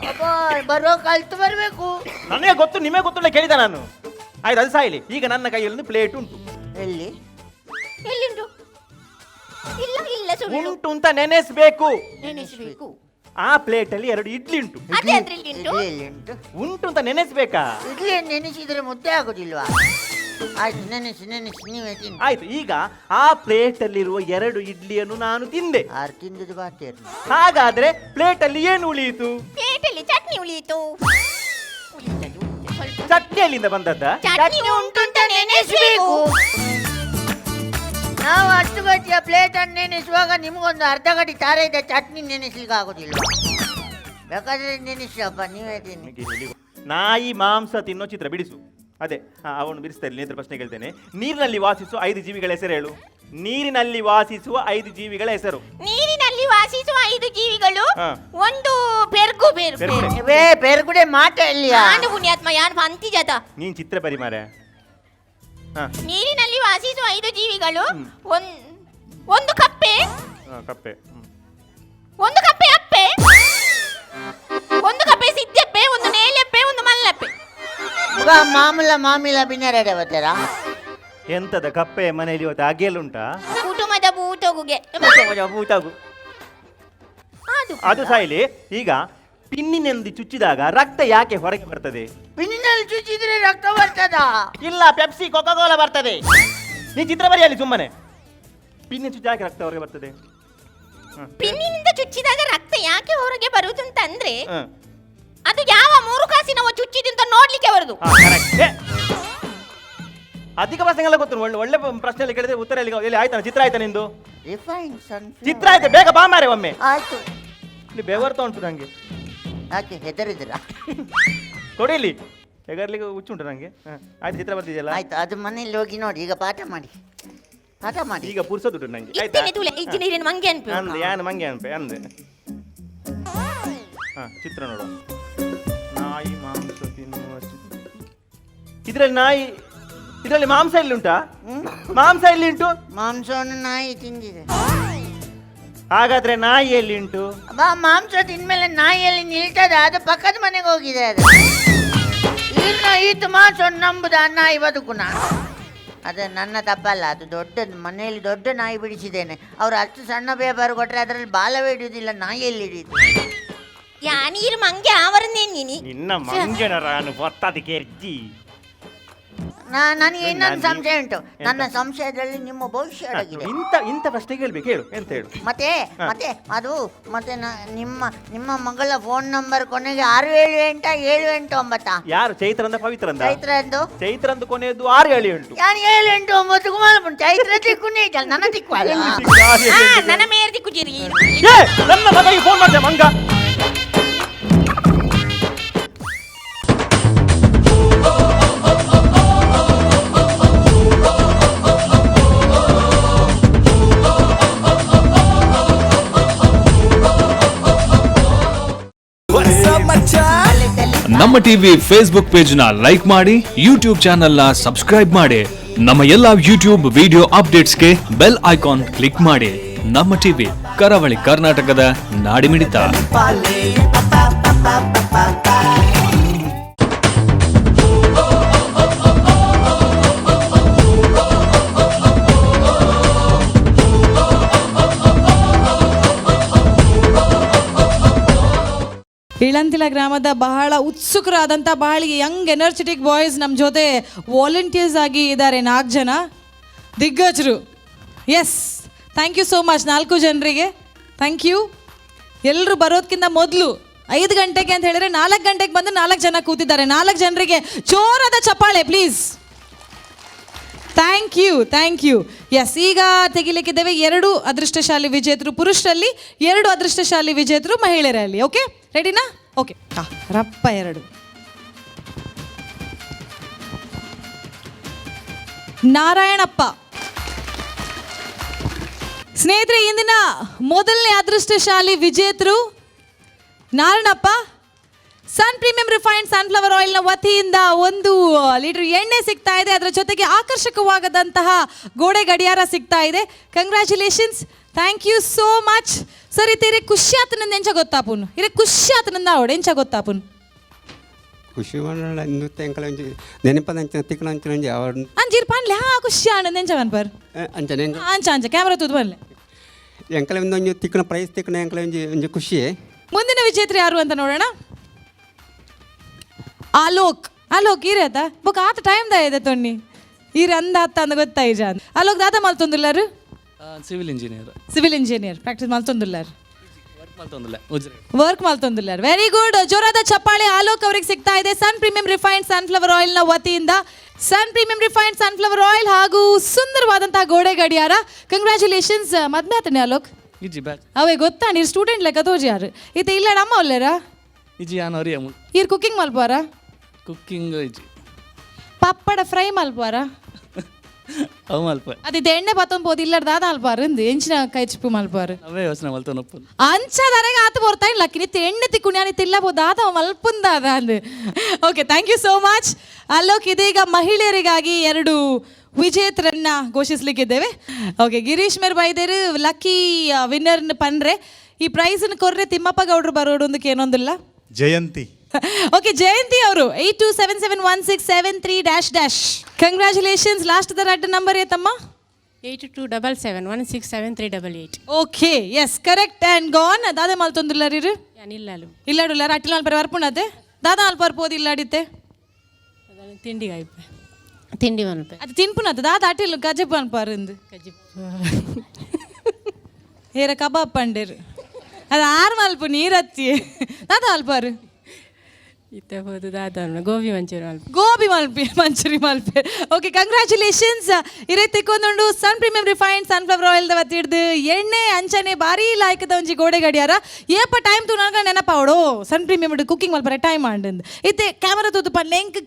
ಅಬ್ಬ, ಬರೋ ಕಲ್ತು ಬರ್ಬೇಕು. ನನಗೆ ಗೊತ್ತು, ನಿಮಗೆ ಗೊತ್ತಿಲ್ಲ ಕೇಳಿದ ನಾನು. ಆಯ್ತು, ಅದು ಸಾಯಿಲಿ. ಈಗ ನನ್ನ ಕೈಯಲ್ಲಿ ಒಂದು ಪ್ಲೇಟ್ ಉಂಟು. ಎಲ್ಲಿ ಎಲ್ಲಿಂಟು? ಇಲ್ಲ ಸುಳ್ಳು. ಉಂಟು ಅಂತ ನೆನೆಸ್ಬೇಕು. ನೆನೆಸಬೇಕು. ಆ ಪ್ಲೇಟ್ ಅಲ್ಲಿ 2 ಇಡ್ಲಿ ಉಂಟು. ಅದೇ ಅದ್ರಲ್ಲಿ ಉಂಟು. ಎಲ್ಲಿ ಉಂಟು? ಉಂಟು ಅಂತ ನೆನೆಸ್ಬೇಕಾ? ಇಡ್ಲಿ ನೆನೆಸಿದ್ರೆ ಮುದ್ದೆ ಆಗುದಿಲ್ವಾ? ಆಯ್ತು, ನೆನೆಸಿ ನೀವೇ ತಿನ್ನಿ. ಆಯ್ತು, ಈಗ ಆ ಪ್ಲೇಟ್ ಅಲ್ಲಿರುವ 2 ಇಡ್ಲಿಯನ್ನು ನಾನು ತಿಂದೆ. 6 ತಿಂದದ್ದು ಬಾಕಿ. ಹಾಗಾದ್ರೆ ಪ್ಲೇಟ್ ಅಲ್ಲಿ ಏನು ಉಳಿಯಿತು? ಪ್ಲೇಟಲ್ಲಿ ಚಟ್ನಿ ಉಳಿಯಿತು. ಚಟ್ನಿ ಅಲ್ಲಿಂದ ಬಂದದ್ದ? ಚಟ್ನಿ ಉಂಟು ಅಂತ ನೆನೆಸಬೇಕು. ನಾವು 10 ಗಂಟೆಯ ಪ್ಲೇಟ್ ಅನ್ನು ನೆನೆಸುವಾಗ ನಿಮಗೊಂದು ಅರ್ಧ ಗಂಟೆ ತಾರೆ ಇದೆ, ಚಟ್ನಿ ನೆನೆಸ್ಲಿಕ್ಕೆ ಆಗುದಿಲ್ಲ. ಬೇಕಾದ್ರೆ ನೆನೆಸಪ್ಪ, ನೀವೇ ತಿನ್ನಿ. ನಾಯಿ ಮಾಂಸ ತಿನ್ನೋ ಚಿತ್ರ ಬಿಡಿಸು. ಅದೇ ಅವನು ಬಿಡಿಸ್ತಾ ಇರಲಿ. ನೇತ್ರ ಪ್ರಶ್ನೆ ಕೇಳ್ತೇನೆ. ನೀರಿನಲ್ಲಿ ವಾಸಿಸುವ 5 ಜೀವಿಗಳ ಹೆಸರು ಹೇಳು. ನೀರಿನಲ್ಲಿ ವಾಸಿಸುವ 5 ಜೀವಿಗಳ ಹೆಸರು. ನೀರಿನಲ್ಲಿ ವಾಸಿಸುವ 5 ಜೀವಿಗಳು. ಒಂದು ಪೆರ್ಗು. ಪೆರ್ಗುಡೆ ಮಾಟ ಎಲ್ಲಿಯಾ? ನಾನು ಪುಣ್ಯಾತ್ಮ, ಯಾರು ಅಂತಿ ಜಾತ. ನೀನ್ ಚಿತ್ರ ಬರಿ ಮಾರೆ. ನೀರಿನಲ್ಲಿ ವಾಸಿಸುವ 5 ಜೀವಿಗಳು. ಒಂದು ಕಪ್ಪೆ. ಕಪ್ಪೆ. ಒಂದು ಕಪ್ಪೆ ಅಪ್ಪೆ. ಒಂದು ಕಪ್ಪೆ ಸಿದ್ದೆಪ್ಪೆ. ಒಂದು ನೇಲೆಪ್ಪೆ. ಒಂದು ಮಲ್ಲಪ್ಪೆ. ಮಾಮಿಲ ಬಿನ್ನರಡೆ ಬರ್ತಾರಾ? ಎಂತದ ಕಪ್ಪೆ ಮನೆಯಲ್ಲಿ ಇವತ್ತು ಅಗೆಲ್ಲುಂಟಾ? ಕುಟುಂಬದ ಬೂಟೋಗುಗೆ. ಬೂಟಾಗು. ಅದು ಸಾಯಿಲಿ. ಈಗ ಪಿನ್ನಿನಿಂದ ಚುಚ್ಚಿದಾಗ ರಕ್ತ ಯಾಕೆ ಹೊರಗೆ ಬರ್ತದೆ? ಪಿನ್ನಿನಲ್ಲಿ ಚುಚ್ಚಿದ್ರೆ ರಕ್ತ ಬರ್ತದ? ಇಲ್ಲ, ಪೆಪ್ಸಿ ಕೊಕೊಕೋಲಾ ಬರ್ತದೆ. ನೀ ಚಿತ್ರ ಬರೆಯಲಿ ಸುಮ್ಮನೆ. ಪಿನ್ನಿ ಚುಚ್ಚಿ ಯಾಕೆ ರಕ್ತ ಹೊರಗೆ ಬರ್ತದೆ? ಪಿನ್ನಿನಿಂದ ಚುಚ್ಚಿದಾಗ ರಕ್ತ ಯಾಕೆ ಹೊರಗೆ ಬರುವುದು ಅಂತಂದ್ರೆ, ಅದು ಯಾವ 3 ಕಾಸಿನವ ಚುಚ್ಚಿದಂತ ನೋಡ್ಲಿಕ್ಕೆ ಬರುದು. ಅಧಿಕ ಪ್ರಶ್ನೆಗಳ ಗೊತ್ತು. ಒಳ್ಳೆ ಪ್ರಶ್ನೆ ಕೇಳಿದ್ರೆ ಉತ್ತರ ಎಲ್ಲಿ ಆಯ್ತಾನ? ಚಿತ್ರ ಆಯ್ತಾ ನಿಂದು? ಚಿತ್ರ ಆಯ್ತಾ? ಬೇಗ ಬಾ ಮಾರೆ ಒಮ್ಮೆ. ಆಯ್ತು. ಇಲ್ಲಿ ಬೆವರ್ತಾ ಉಂಟು ನಂಗೆ. ಯಾಕೆ ಹೆದರಿದ್ದೀರಾ? ಕೊಡಿಲಿ, ಹೆಗರ್ಲಿಕ್ಕೆ ಹುಚ್ಚುಂಟು ನಂಗೆ. ಆಯ್ತು, ಚಿತ್ರ ಬರ್ತಿದೆಯಲ್ಲ? ಆಯ್ತು, ಅದು ಮನೇಲಿ ಹೋಗಿ ನೋಡಿ. ಈಗ ಪಾಠ ಮಾಡಿ. ಈಗ ಪುರ್ಸೋದುಂಟು ನಂಗೆ. ಮಂಗೆ ಯಾನು ಮಂಗೆ ಅನ್ಪೆ ಅಂದೆ. ಚಿತ್ರ ನೋಡು. ನಾಯಿ ಮಾಂಸ ತಿನ್ನುವ ಇದರಲ್ಲಿ ಮಾಂಸ ಎಲ್ಲಿ ಉಂಟಾ? ಮಾಂಸ ಎಲ್ಲಿ ಉಂಟು? ಮಾಂಸವನ್ನು ನಾಯಿ ತಿಂದಿದೆ. ಹಾಗಾದ್ರೆ ನಾಯಿ ಎಲ್ಲಿ ಉಂಟು? ಮಾಂಸ ತಿಂದ್ಮೇಲೆ ನಾಯಿಯಲ್ಲಿ ನಿಲ್ತದೆ, ಅದು ಪಕ್ಕದ ಮನೆಗೆ ಹೋಗಿದೆ. ಅದು ಈತ ಮಾಂಸವನ್ನು ನಂಬುದ ನಾಯಿ ಬದುಕುನ. ಅದು ನನ್ನ ತಪ್ಪಲ್ಲ, ಅದು ದೊಡ್ಡದು. ಮನೆಯಲ್ಲಿ ದೊಡ್ಡ ನಾಯಿ ಬಿಡಿಸಿದ್ದೇನೆ. ಅವ್ರು ಅಷ್ಟು ಸಣ್ಣ ಬೇಬಾರು ಕೊಟ್ಟರೆ ಅದರಲ್ಲಿ ಬಾಲವೇ ಹಿಡಿಯುವುದಿಲ್ಲ, ನಾಯಿಯಲ್ಲಿ ಹಿಡಿಯುದು. ಯಾನೀರು ಮಂಗೆ ಆವರನ್ನೇ ನೀನಿ ನಿನ್ನ ಮಂಜನ ರಾನು ಬರ್ತದಕ್ಕೆ ಎರ್ಜಿ. ನನಗೆ ಇನ್ನೊಂದು ಸಂಶಯ ಉಂಟು. ನನ್ನ ಸಂಶಯದಲ್ಲಿ ನಿಮ್ಮ ಭವಿಷ್ಯ ಅಡಗಿದೆ. ಇಂಥ ಪ್ರಶ್ನೆ ಕೇಳ್ಬೇಕು, ಹೇಳು ಎಂತ ಹೇಳು. ಮತ್ತೆ ನಿಮ್ಮ ಮಗಳ ಫೋನ್ ನಂಬರ್ ಕೊನೆಗೆ 678 789. ಯಾರು? ಚೈತ್ರಂದ ಪವಿತ್ರಂದ? ಚೈತ್ರಂದು ಕೊನೆಯದು 678. ನಾನು 789 ಕುಮಾರ ಚೈತ್ರ ತಿಕ್ಕುನೇ ಐತಲ್ಲ, ನನ್ನ ತಿಕ್ಕುವಲ್ಲ. ನನ್ನ ಮೇಯರ್ ದಿಕ್ಕುಜಿರಿ ನನ್ನ ಮಗಳಿಗೆ ಫೋನ್ ಮಾಡಿದೆ ಮಂಗ. ನಮ್ಮ ಟಿವಿ ಫೇಸ್ಬುಕ್ ಪೇಜ್ ನ ಲೈಕ್ ಮಾಡಿ, ಯೂಟ್ಯೂಬ್ ಚಾನೆಲ್ ನ ಸಬ್ಸ್ಕ್ರೈಬ್ ಮಾಡಿ, ನಮ್ಮ ಎಲ್ಲಾ ಯೂಟ್ಯೂಬ್ ವಿಡಿಯೋ ಅಪ್ಡೇಟ್ಸ್ಗೆ ಬೆಲ್ ಐಕಾನ್ ಕ್ಲಿಕ್ ಮಾಡಿ. ನಮ್ಮ ಟಿವಿ ಕರಾವಳಿ ಕರ್ನಾಟಕದ ನಾಡಿಮಿಡಿತ. ಇಳಂತಿಲ ಗ್ರಾಮದ ಬಹಳ ಉತ್ಸುಕರಾದಂಥ ಬಹಳ ಯಂಗ್ ಎನರ್ಜೆಟಿಕ್ ಬಾಯ್ಸ್ ನಮ್ಮ ಜೊತೆ ವಾಲಂಟಿಯರ್ಸ್ ಆಗಿ ಇದ್ದಾರೆ. 4 ಜನ ದಿಗ್ಗಜರು. Yes, thank you so much 4 ಜನರಿಗೆ. Thank you. ಎಲ್ಲರೂ ಬರೋದಕ್ಕಿಂತ ಮೊದಲು 5 ಗಂಟೆಗೆ ಅಂತ ಹೇಳಿದ್ರೆ 4 ಗಂಟೆಗೆ ಬಂದು 4 ಜನ ಕೂತಿದ್ದಾರೆ. 4 ಜನರಿಗೆ ಜೋರಾದ ಚಪ್ಪಾಳೆ ಪ್ಲೀಸ್. Thank you. ಎಸ್, ಈಗ ತೆಗಿಲಿಕ್ಕಿದ್ದೇವೆ 2 ಅದೃಷ್ಟಶಾಲಿ ವಿಜೇತರು ಪುರುಷರಲ್ಲಿ, 2 ಅದೃಷ್ಟಶಾಲಿ ವಿಜೇತರು ಮಹಿಳೆಯರಲ್ಲಿ. ಓಕೆ, ರೆಡಿನಾ? ಓಕೆ, ರಪ್ಪ 2. ನಾರಾಯಣಪ್ಪ. ಸ್ನೇಹಿತರೆ, ಇಂದಿನ ಮೊದಲನೇ ಅದೃಷ್ಟಶಾಲಿ ವಿಜೇತರು ನಾರಾಯಣಪ್ಪ. ಸನ್ ಪ್ರೀಮಿಯಂ ರಿಫೈನ್ಡ್ ಸನ್ಫ್ಲವರ್ ಆಯಿಲ್ನ ವತಿಯಿಂದ 1 ಲೀಟರ್ ಎಣ್ಣೆ ಸಿಗ್ತಾ ಇದೆ. ಅದರ ಜೊತೆಗೆ ಆಕರ್ಷಕವಾಗದಂತಹ ಗೋಡೆ ಗಡಿಯಾರ ಸಿಗ್ತಾ ಇದೆ. Congratulations, thank you so much. Sir, ಇತ್ತೆ ಖುಷಿ ಆತನಿಂದ ಎಂಚ ಗೊತ್ತಾಪುನ್? ಖುಷಿ ಆತನಿಂದ ಅವಡು ಎಂಚ ಗೊತ್ತಾಪುನ್? ಖುಷಿ ಮಾಡಲ್ಲ ಇನ್ನೂತ್ತ ಎಂಕಲ ನೆನಪದಂಚ ತಿಕ್ಕಣಂಚ ಅವನು ಅಂಜಿರ್ ಪಾನ್ಲೆ ಖುಷಿ ಆನಂದ ಎಂಚ ಬನ್ಪರ್ ಅಂಚನೆ ಅಂಚ ಕ್ಯಾಮ್ರಾ ತೂದು ಬನ್ಲೆ ಎಂಕಲ ಒಂದು ತಿಕ್ಕಣ ಪ್ರೈಸ್ ತಿಕ್ಕಣ ಎಂಕಲ ಒಂಜಿ ಖುಷಿ. ಮುಂದಿನ ವಿಜೇತರು ಯಾರು ಅಂತ ನೋಡೋಣ. ಆಲೋಕ್ ಇರತ್ತ ಬೊಕ ಆತ ಟೈಮ್ ದ ಇದೆ ತೊನ್ನಿ ಈರ ಅಂದ ಅತ್ತ ಅಂದ ಗೊತ್ತಾಯಿಜ ಅಂತ. ಆಲೋಕ್ ದಾದ ಮಲ್ತೊಂದುಲ್ಲಾರು? ಸಿವಿಲ್ ಇಂಜಿನಿಯರ್ ಪ್ರಾಕ್ಟೀಸ್ ಮಲ್ತೊಂದುಲ್ಲಾರು, ವರ್ಕ್ ಮಲ್ತೊಂದುಲ್ಲಾರು. ವೆರಿ ಗುಡ್, ಜೋರಾದ ಚಪ್ಪಾಳೆ ಆಲೋಕ್ ಅವರಿಗೆ ಸಿಗ್ತಾ ಇದೆ ಸನ್ ಪ್ರೀಮಿಯಂ ರಿಫೈನ್ಡ್ ಸನ್ಫ್ಲವರ್ ಆಯಿಲ್ ನ ವತಿಯಿಂದ. Sun premium refined sunflower oil ಹಾಗೂ ಸುಂದರವಾದಂತಹ ಗೋಡೆ ಗಡಿಯಾರ. ಕಂಗ್ರ್ಯಾಚುಲೇಷನ್ಸ್. ಮದ್ಮೆ ಆತನೆ ಆಲೋಕ್? ಅವೇ ಗೊತ್ತಾ ನೀರು ಸ್ಟೂಡೆಂಟ್ ಲೆಕ್ಕ ತೋಜಿ ಯಾರು ಇತ್ತೆ ಇಲ್ಲ ನಮ್ಮ ಒಲ್ಲೆರ ಈರ್ ಕುಕಿಂಗ್ ಮಲ್ಪಾರ? ಪಪ್ಪಡ ಫ್ರೈ ಮಲ್ಪಾರ? ಅದಿದ್ದ ಎಣ್ಣೆ ಪತ್ತೊಂದು ಇಲ್ಲರ ದಾದ ಅಲ್ಪಾರ ಎಂಚಿನ ಕೈ ಚಿಪ್ಪು ಮಲ್ಪಾರ ಅಂಚದರೆಗೆ ಆತ ಬರ್ತಾ ಇಲ್ಲ ಕಿನಿತ್ತು ಎಣ್ಣೆ ತಿಕ್ಕುಣ್ಯಾನಿತ್ತು ಇಲ್ಲ ದಾದ ಮಲ್ಪುಂದಾದ ಅಂದು. Okay, thank you so much Alok. ಇದೀಗ ಮಹಿಳೆಯರಿಗಾಗಿ 2 ವಿಜೇತರನ್ನ ಘೋಷಿಸ್ಲಿಕ್ಕಿದ್ದೇವೆ. ಓಕೆ, ಗಿರೀಶ್ ಮೇರ್ ಬೈದೇರು ಲಕ್ಕಿ ವಿನ್ನರ್ನ ಪನ್ರೆ. ಈ ಪ್ರೈಸ್ನ ಕೊರ್ರೆ ತಿಮ್ಮಪ್ಪ ಗೌಡ್ರು ಬರೋಡು ಒಂದಕ್ಕೆ ಏನೊಂದಿಲ್ಲ. ಜಯಂತಿ. ಓಕೆ, ಜಯಂತಿ ಅವರು 82771673-. ಕಂಗ್ರ್ಯಾಚುಲೇಷನ್ಸ್. ಲಾಸ್ಟ್ ದ ರಡ್ ನಂಬರ್ ಏತಮ್ಮ? 8277167388. Okay, yes, correct and gone. ದಾದ ಮಲ್ತೊಂದುಲ್ಲಾರು ಇಲ್ಲಾಡುಲ್ಲಾರ ಅಟ್ಟಿಲ ಅಲ್ಪರ ವರ್ಪುಣದೆ ದಾದ ಅಲ್ಪ ಬರ್ಬೋದು ಇಲ್ಲಾಡಿತ್ತೆ ತಿಂಡಿ ಮಲ್ಪೆ ಅದು ತಿನ್ಪುನದು ದಾದ ಅಟ್ಟಿಲ್ಲ ಗಜಪ್ ಅನ್ಪಾರಿಂದು ಏರ ಕಬಾಬ್ ಪಂಡೇರು ಅದು 6 ಮಲ್ಪು ನೀರತ್ತಿ ದಾದ ಅಲ್ಪಾರು ಇತ್ತೆ ಹೋದು ದಾದ ಗೋಬಿ ಮಂಚೂರಿ ಮಲ್ಪೆ. Okay, congratulations. ಇರೇ ತಿಕ್ಕೊಂದುಂಡು ಸನ್ ಪ್ರೀಮಿಯಂ ರಿಫೈನ್ಡ್ ಸನ್ಫ್ಲವರ್ ಆಯಿಲ್ ದವತ್ತು ಹಿಡ್ದು ಎಣ್ಣೆ ಅಂಚನೆ ಭಾರಿ ಲಾಯ್ಕದ ಒಂಜಿ ಗೋಡೆ ಗಡಿಯಾರ. ಏಪ ಟೈಮ್ ತು ನನಗೆ ನೆನಪಾವಡು ಸನ್ ಪ್ರೀಮಿಯಂ ಹಿಡ್ದು ಕುಕಿಂಗ್ ಮಲ್ಪರೆ ಟೈಮ್ ಆಂಡ್ ಇತ್ತೆ ಕ್ಯಾಮರಾ ತೂದು ಪನ್ಲೆ ಎಂಕ್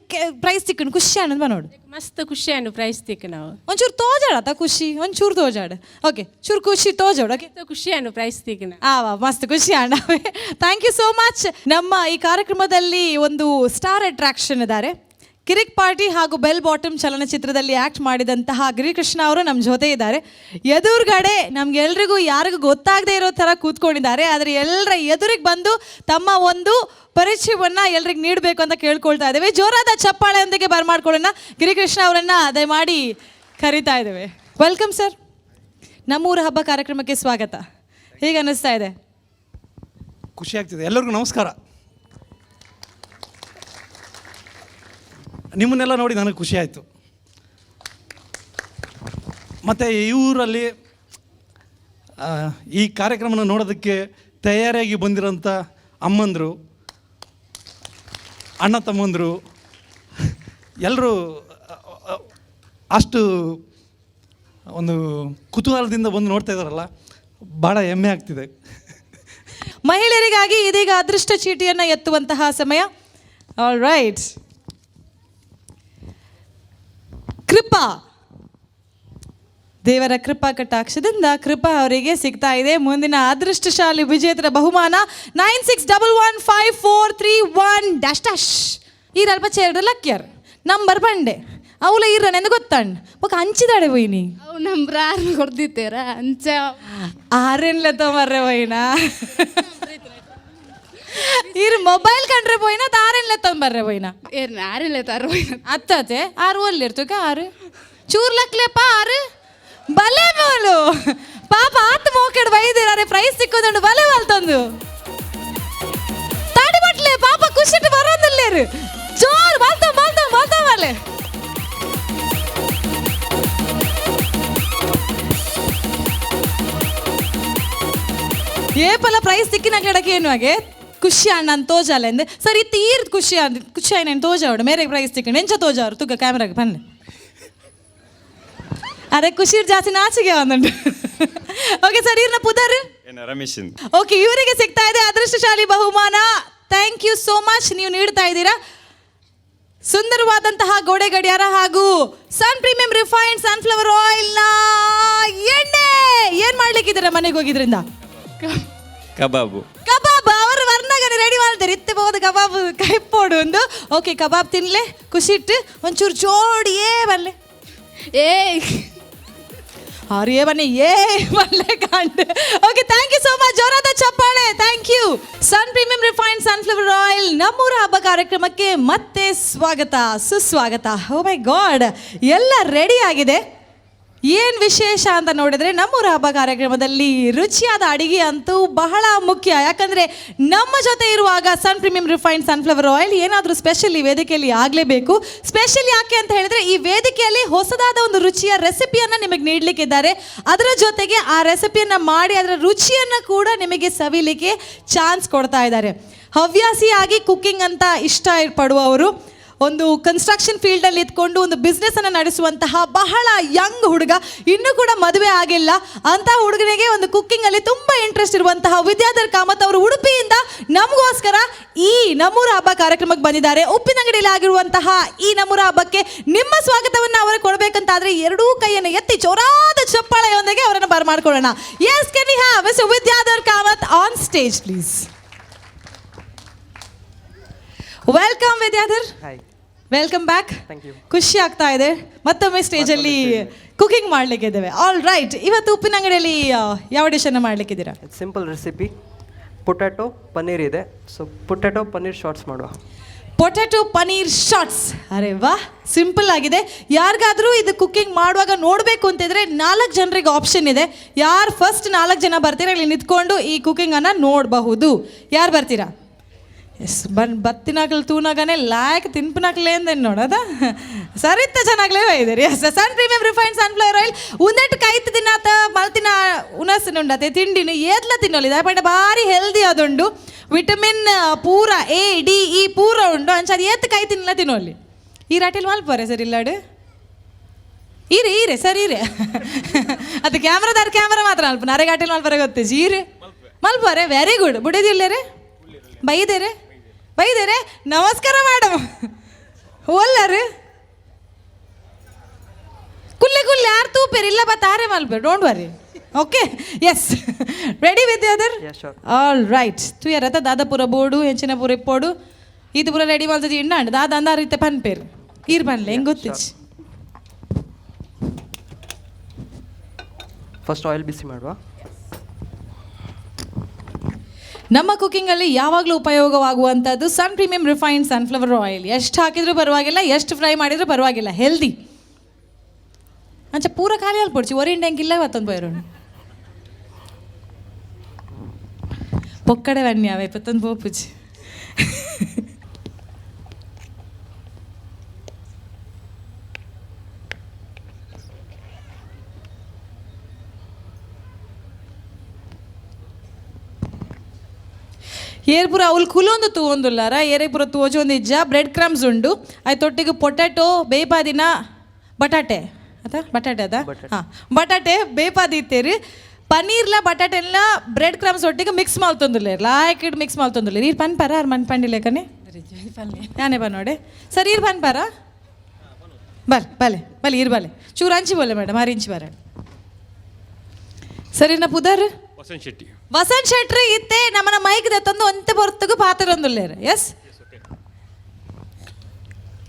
ಪ್ರೈಸ್ ತಿಕ್ಕಂಡು ಖುಷಿ ಆನಂದ್ ಬನೋಡು ಮಸ್ತ್ ಖುಷಿ ಆನು ಪ್ರೈಸ್ ತಿಕ್ಕ ನಾವು ಒಂಚೂರು ತೋಜಾಡತ್ತ ಖುಷಿ ಒಂಚೂರು ತೋಜಾಡ. ಓಕೆ, ಚೂರು ಖುಷಿ ತೋಜಾಡು. ಓಕೆ, ಖುಷಿ ಆನು ಪ್ರೈಸ್ ತಿಕ್ಕನ ಮಸ್ತ್ ಖುಷಿ ಆಂಡವೆ. Thank you so much. ನಮ್ಮ ಈ ಕಾರ್ಯಕ್ರಮದಲ್ಲಿ ಒಂದು ಸ್ಟಾರ್ ಅಟ್ರಾಕ್ಷನ್ ಇದ್ದಾರೆ. ಕಿರಿಕ್ ಪಾರ್ಟಿ ಹಾಗೂ ಬೆಲ್ ಬಾಟಮ್ ಚಲನಚಿತ್ರದಲ್ಲಿ ಆ್ಯಕ್ಟ್ ಮಾಡಿದಂತಹ ಗಿರಿಕೃಷ್ಣ ಅವರು ನಮ್ಮ ಜೊತೆ ಇದ್ದಾರೆ. ಎದುರುಗಡೆ ನಮ್ಗೆಲ್ರಿಗೂ ಯಾರಿಗೂ ಗೊತ್ತಾಗದೇ ಇರೋ ಥರ ಕೂತ್ಕೊಂಡಿದ್ದಾರೆ. ಆದರೆ ಎಲ್ಲರ ಎದುರಿಗೆ ಬಂದು ತಮ್ಮ ಒಂದು ಪರಿಚಯವನ್ನು ಎಲ್ರಿಗೆ ನೀಡಬೇಕು ಅಂತ ಕೇಳ್ಕೊಳ್ತಾ ಇದ್ದೇವೆ. ಜೋರಾದ ಚಪ್ಪಾಳೆಯೊಂದಿಗೆ ಬರ್ಮಾಡ್ಕೊಳ್ಳೋಣ. ಗಿರಿಕೃಷ್ಣ ಅವರನ್ನು ದಯಮಾಡಿ ಕರಿತಾ ಇದ್ದೇವೆ. ವೆಲ್ಕಮ್ ಸರ್, ನಮ್ಮೂರ ಹಬ್ಬ ಕಾರ್ಯಕ್ರಮಕ್ಕೆ ಸ್ವಾಗತ. ಹೇಗೆ ಅನ್ನಿಸ್ತಾ ಇದೆ? ಖುಷಿ ಆಗ್ತಿದೆ. ಎಲ್ಲರಿಗೂ ನಮಸ್ಕಾರ. ನಿಮ್ಮನ್ನೆಲ್ಲ ನೋಡಿ ನನಗೆ ಖುಷಿ ಆಯಿತು. ಮತ್ತು ಈ ಊರಲ್ಲಿ ಈ ಕಾರ್ಯಕ್ರಮನ ನೋಡೋದಕ್ಕೆ ತಯಾರಿಯಾಗಿ ಬಂದಿರೋಂಥ ಅಮ್ಮಂದರು, ಅಣ್ಣ ತಮ್ಮಂದರು ಎಲ್ಲರೂ ಅಷ್ಟು ಒಂದು ಕುತೂಹಲದಿಂದ ಬಂದು ನೋಡ್ತಾ ಇದ್ದಾರಲ್ಲ, ಭಾಳ ಹೆಮ್ಮೆ ಆಗ್ತಿದೆ. ಮಹಿಳೆಯರಿಗಾಗಿ ಇದೀಗ ಅದೃಷ್ಟ ಚೀಟಿಯನ್ನು ಎತ್ತುವಂತಹ ಸಮಯ. ಆಲ್ ರೈಟ್, ಕೃಪಾ, ದೇವರ ಕೃಪಾ ಕಟಾಕ್ಷದಿಂದ ಕೃಪಾ ಅವರಿಗೆ ಸಿಗ್ತಾ ಇದೆ ಮುಂದಿನ ಅದೃಷ್ಟಶಾಲಿ ವಿಜೇತರ ಬಹುಮಾನ 96115431 ಈರಲ್ಪ ಚೇರ್ಡ ಲಕ್ಯರ್ ನಂಬರ್ ಬಂಡೆ ಅವಳ ಇರನೆಂದು ಗೊತ್ತಣ್ಣ ಒಕ್ಕ ಹಂಚಿದಾಡೆ ಬೈನಿ ಅವು ನಂಬ್ರ ಆರು ಕೊಡ್ದಿತ್ತೇರ ಅಂಚ ಆರೆನ್ಲೆ ತೊಂಬರ್ರೆ ಬೈನ ಇರು ಮೊಬೈಲ್ ಕಂಡ್ರೆ పోయినా ತಾರೆನ್ಲೆ ತೊಂಬರ್ರೆ ಬೈನ ಏನ್ ಆರೆಲ್ಲ ತಾರು ಅತ್ತತೆ ಆರು ಒಲ್ಲಿರ್ತಕ ಆರು ಚೂರ್ಲಕ್ಲೆಪ್ಪ ಆರು ಬಲೆ ಬೋಲು ಪಾಪ ಆತ ಮೋಕೆಡ್ ಬೈದಿರಾರೆ ಪ್ರೈಸ್ ಸಿಕ್ಕೋದಂಡು ಬಲೆ ಬಲ್ತಂದು ತಾಡಿ ಬಟ್ಲೆ ಪಾಪ ಖುಷಿಟ್ಟು ಬರೋದಿಲ್ಲೇರು ಜೋರ್ ಬಲ್ತಾವ್ ಬಲ್ತಾವ್ ಬಲ್ತಾವ್ ಬಲೆ ಏಪಲ ಪ್ರೈಸ್ ಸಿಕ್ಕಿನಾಗ್ಲಡಕ್ಕೆ ಏನು ಹಾಗೆ ಖುಷಿ ಅಣ್ಣ ಅಂತ ತೋಜಾಲೆ ಅಂದೆ ಸರ್ ಇತ್ತು ಈರ್ದು ಖುಷಿ ಆಯ್ನೇನು ತೋಜಾವಡು ಮೇರೆ ಪ್ರೈಸ್ ಸಿಕ್ಕಂಡು ಎಂಚ ತೋಜಾವ್ರು ತುಗ ಕ್ಯಾಮ್ರಾಗೆ ಬನ್ನಿ ಅರೆ ಖುಷಿ ಜಾಸ್ತಿ ನಾಚಿಗೆ ಒಂದುಂಟು ಓಕೆ ಸರ್ ಇರ್ನ ಪುದರ್ ರಮೇಶ್ ಓಕೆ ಇವರಿಗೆ ಸಿಗ್ತಾ ಇದೆ ಅದೃಷ್ಟಶಾಲಿ ಬಹುಮಾನ. Thank you so much. ನೀವು ನೀಡ್ತಾ ಇದ್ದೀರಾ ಸುಂದರವಾದಂತಹ ಗೋಡೆ ಗಡಿಯಾರ ಹಾಗೂ ಸನ್ ಪ್ರೀಮಿಯಂ ರಿಫೈನ್ಡ್ ಸನ್ಫ್ಲವರ್ ಆಯಿಲ್ನ ಎಣ್ಣೆ. ಏನ್ ಮಾಡ್ಲಿಕ್ಕಿದ್ದೀರಾ ಮನೆಗೆ ಹೋಗಿದ್ರಿಂದ? ಕಬಾಬು ಕಬಾಬ್ ಅವರ ವರ್ಣಗನೆ ರೆಡಿ ಮಾಡ್ತಾರೆ ಇತ್ತೆ ಹೋದ ಕಬಾಬ್ ಕೈಪೋಡು ಒಂದು. ಓಕೆ ಕಬಾಬ್ ತಿನ್ಲೆ ಖುಷಿ ಇಟ್ಟು ಒಂಚೂರು ಜೋಡಿಯೇ ಬಲ್ಲೆ ಏ ಆರ್ಯೇ ಬನ್ನಿ ಏ ಬಲ್ಲೆ ಕಾಂಡ್. Okay thank you so much. ಜೋರಾದ ಚಪ್ಪಾಳೆ. Thank you. Sun premium refined sunflower oil ನಮ್ಮೂರ ಹಬ್ಬ ಕಾರ್ಯಕ್ರಮಕ್ಕೆ ಮತ್ತೆ ಸ್ವಾಗತ ಸುಸ್ವಾಗತ. ಓ ಮೈ ಗಾಡ್, ಎಲ್ಲ ರೆಡಿ ಆಗಿದೆ. ಏನು ವಿಶೇಷ ಅಂತ ನೋಡಿದ್ರೆ ನಮ್ಮೂರ ಹಬ್ಬ ಕಾರ್ಯಕ್ರಮದಲ್ಲಿ ರುಚಿಯಾದ ಅಡಿಗೆ ಅಂತೂ ಬಹಳ ಮುಖ್ಯ. ಯಾಕಂದರೆ ನಮ್ಮ ಜೊತೆ ಇರುವಾಗ ಸನ್ ಪ್ರೀಮಿಯಂ ರಿಫೈನ್ಡ್ ಸನ್ಫ್ಲವರ್ ಆಯಿಲ್ ಏನಾದರೂ ಸ್ಪೆಷಲ್ ಈ ವೇದಿಕೆಯಲ್ಲಿ ಆಗಲೇಬೇಕು. ಸ್ಪೆಷಲ್ ಯಾಕೆ ಅಂತ ಹೇಳಿದ್ರೆ ಈ ವೇದಿಕೆಯಲ್ಲಿ ಹೊಸದಾದ ಒಂದು ರುಚಿಯ ರೆಸಿಪಿಯನ್ನು ನಿಮಗೆ ನೀಡಲಿಕ್ಕಿದ್ದಾರೆ. ಅದರ ಜೊತೆಗೆ ಆ ರೆಸಿಪಿಯನ್ನು ಮಾಡಿ ಅದರ ರುಚಿಯನ್ನು ಕೂಡ ನಿಮಗೆ ಸವಿಲಿಕ್ಕೆ ಚಾನ್ಸ್ ಕೊಡ್ತಾ ಇದ್ದಾರೆ. ಹವ್ಯಾಸಿಯಾಗಿ ಕುಕ್ಕಿಂಗ್ ಅಂತ ಇಷ್ಟ ಪಡುವವರು, ಒಂದು ಕನ್ಸ್ಟ್ರಕ್ಷನ್ ಫೀಲ್ಡಲ್ಲಿ ಇದ್ಕೊಂಡು ಒಂದು ಬಿಸ್ನೆಸ್ಸನ್ನು ನಡೆಸುವಂತಹ ಬಹಳ ಯಂಗ್ ಹುಡುಗ, ಇನ್ನೂ ಕೂಡ ಮದುವೆ ಆಗಿಲ್ಲ ಅಂತಹ ಹುಡುಗನಿಗೆ ಒಂದು ಕುಕ್ಕಿಂಗಲ್ಲಿ ತುಂಬ ಇಂಟ್ರೆಸ್ಟ್ ಇರುವಂತಹ ವಿದ್ಯಾಧರ್ ಕಾಮತ್ ಅವರು ಉಡುಪಿಯಿಂದ ನಮಗೋಸ್ಕರ ಈ ನಮ್ಮೂರ ಹಬ್ಬ ಕಾರ್ಯಕ್ರಮಕ್ಕೆ ಬಂದಿದ್ದಾರೆ. ಉಪ್ಪಿನಂಗಡಿಯಲ್ಲಿ ಆಗಿರುವಂತಹ ಈ ನಮ್ಮೂರ ಹಬ್ಬಕ್ಕೆ ನಿಮ್ಮ ಸ್ವಾಗತವನ್ನು ಅವರಿಗೆ ಕೊಡಬೇಕಂತಾದರೆ ಎರಡೂ ಕೈಯನ್ನು ಎತ್ತಿ ಜೋರಾದ ಚಪ್ಪಾಳೆಯೊಂದಿಗೆ ಅವರನ್ನು ಬರಮಾಡ್ಕೊಳ್ಳೋಣ. Yes, can we have mister Vidyadhar Kamath on stage please. Welcome Vidyadhar. Welcome back. ಖುಷಿ ಆಗ್ತಾ ಇದೆ ಮತ್ತೊಮ್ಮೆ ಸ್ಟೇಜಲ್ಲಿ ಕುಕಿಂಗ್ ಮಾಡಲಿಕ್ಕಿದ್ದೇವೆ. ಆಲ್ ರೈಟ್, ಇವತ್ತು ಉಪ್ಪಿನಂಗಡಿಯಲ್ಲಿ ಯಾವ ಡಿಶನ್ನು ಮಾಡಲಿಕ್ಕಿದ್ದೀರಾ? ಸಿಂಪಲ್ ರೆಸಿಪಿ, ಪೊಟ್ಯಾಟೊ ಪನ್ನೀರ್ ಇದೆ. ಸೊ ಪೊಟ್ಯಾಟೊ ಪನ್ನೀರ್ ಶಾರ್ಟ್ಸ್ ಮಾಡುವ. Potato paneer shorts. ಅರೆ ವಾ, ಸಿಂಪಲ್ ಆಗಿದೆ. ಯಾರಿಗಾದರೂ ಇದು ಕುಕ್ಕಿಂಗ್ ಮಾಡುವಾಗ ನೋಡಬೇಕು ಅಂತಿದ್ರೆ 4 ಜನರಿಗೆ ಆಪ್ಷನ್ ಇದೆ. ಯಾರು ಫಸ್ಟ್ 4 ಜನ ಬರ್ತೀರಾ ಇಲ್ಲಿ ನಿಂತ್ಕೊಂಡು ಈ ಕುಕ್ಕಿಂಗನ್ನು ನೋಡಬಹುದು. ಯಾರು ಬರ್ತೀರಾ? ಎಸ್, ಬತ್ತಿನಾಗಲು ತೂನಾಗನೆ ಲಾಯಕ್ ತಿನ್ಪನಾಗಲೇ ಅಂದೇನು ನೋಡೋದ ಸರಿತ ಚೆನ್ನಾಗಲೇ ಒಯ್ದಿರಿ. ಎಸ್, ಸನ್ ಪ್ರೀಮಿಯಂ ರಿಫೈನ್ಡ್ ಸನ್ಫ್ಲವರ್ ಆಯಿಲ್ ಉಂದೆಟ್ಟು ಕೈತ್ ತಿನ್ನಾತ ಮಲ್ತಿನ ಉನಸ್ಸಿನ ಉಂಡತೆ ತಿಂಡಿನ ಏತ್ಲ ತಿನ್ನೋಲಿ ದಾಪಂಡ ಭಾರಿ ಹೆಲ್ದಿ ಅದುಂಡು. ವಿಟಮಿನ್ ಪೂರ A D E ಪೂರ ಉಂಡು ಅಂಚ ಅದು ಏತ್ ಕೈ ತಿನ್ನಲ ತಿನ್ನೋಲಿ. ಈ ರಾಟಿಲ್ ಮಲ್ಪೋರೆ ಸರ್ ಇಲ್ಲಾಡು ಈರೆ ಸರ್ ಈರೆ ಅದು ಕ್ಯಾಮ್ರಾದಾರ ಕ್ಯಾಮ್ರಾ ಮಾತ್ರ ಅಲ್ಪ ನರೆ ಗಾಟಿಲ್ ಮಲ್ಪರೆ ಗೊತ್ತೇಜಿ ಈರೆ ಮಲ್ಪೋರೆ. Very good. ಬುಡಿದಿಲ್ಲೇರೆ ಬೈದೇರೆ ಬೈದೇರೆ. ನಮಸ್ಕಾರ ಮೇಡಮ್. ಓಲ್ಲರು ಕುಲ್ಲೆ ಕುಲ್ಲೆ ಯಾರು ತೂಪೇರಿ ಇಲ್ಲ ತಾರೆ ಮಲ್ಪೇರು. Don't worry. Okay, yes, ready Vidyadhar? All right. ತು ಯಾರತ್ತ ದಾದ ಪೂರ ಬೋರ್ಡು ಹೆಂಚಿನ ಪೂರ ಇಪ್ಪೋಡು ಇದು ಪೂರ ರೆಡಿ ಮಾಡ್ತದೆ ಇಂಡಾಂಡು ದಾದ ಅಂದಾರ ಇತ್ತೆ ಪನ್ಪೇರು ಈರ್ ಬನ್ಲೆ ಹೆಂಗೆ ಗೊತ್ತಿಚ್ಚು. ಫಸ್ಟ್ ಆಯಿಲ್ ಬಿಸಿ ಮಾಡುವ. ನಮ್ಮ ಕುಕ್ಕಿಂಗಲ್ಲಿ ಯಾವಾಗಲೂ ಉಪಯೋಗವಾಗುವಂಥದ್ದು ಸನ್ ಪ್ರೀಮಿಯಂ ರಿಫೈನ್ಡ್ ಸನ್ಫ್ಲವರ್ ಆಯಿಲ್. ಎಷ್ಟು ಹಾಕಿದರೂ ಪರವಾಗಿಲ್ಲ, ಎಷ್ಟು ಫ್ರೈ ಮಾಡಿದರೂ ಪರವಾಗಿಲ್ಲ, ಹೆಲ್ದಿ. ಅಂಚ ಪೂರ ಖಾಲಿ ಅಲ್ಲಿ ಪೊಡ್ಚಿ ಒರಿಂಡೆ ಹೆಂಗಿಲ್ಲ ಇವತ್ತೊಂದು ಬೈರೋಣ ಪೊಕ್ಕಡೆ ಬನ್ನಿ ಅವೆ ಇಪ್ಪತ್ತೊಂದು ಪೋಪುಜಿ. ಏರ್ ಪೂರ ಅವ್ಲು ಕುಲೊಂದು ತೂವೊಂದುಲ್ಲಾರ ಏರೆ ಪೂರ ತೂವೊಂದು ಇಜ್ಜ ಬ್ರೆಡ್ ಕ್ರಮ್ಸ್ ಉಂಡು ಆಯ್ತೊಟ್ಟಿಗೆ ಪೊಟ್ಯಾಟೊ ಬೇಪಾದಿನ ಬಟಾಟೆ ಬಟಾಟೆ ಅದ ಹಾಂ ಬಟಾಟೆ ಬೇಪಾದಿತ್ತೇರಿ ಪನ್ನೀರ್ಲ ಬಟಾಟೆಲ್ಲ ಬ್ರೆಡ್ ಕ್ರಮ್ಸ್ ಒಟ್ಟಿಗೆ ಮಿಕ್ಸ್ ಮಾಡ್ತೊಂದುಲ್ಲೇರು ಲಾಯ್ಕಿಡ್ ಮಿಕ್ಸ್ ಮಾಡ್ತೊಂದುಲ್ಲೇರು ಈರು ಪನ್ಪಾರ ಯಾರು ಮನ್ ಪಂಡಿಲೇಕನೆ ನಾನೇ ಬನ್ನೋಡೆ ಸರ್ ಈರು ಪನ್ಪಾರ ಬಲೆ ಬಲೆ ಈರು ಬಲೆ ಚೂರು ಹಂಚಿ ಬೋಲೆ ಮೇಡಮ್ 6 ಇಂಚ್ ಬರ ಸರಿ ನಾ ಪುದರ್ ವಸಂತ್ ಶೆಟ್ಟಿ ಇತ್ತೆ ನಮ್ಮನ ಮೈಕ್ ತಂದು ಒಂತೆ ಹೊರತುಗು ಪಾತ್ರ ಒಂದುಲ್ಲೇರು ಎಸ್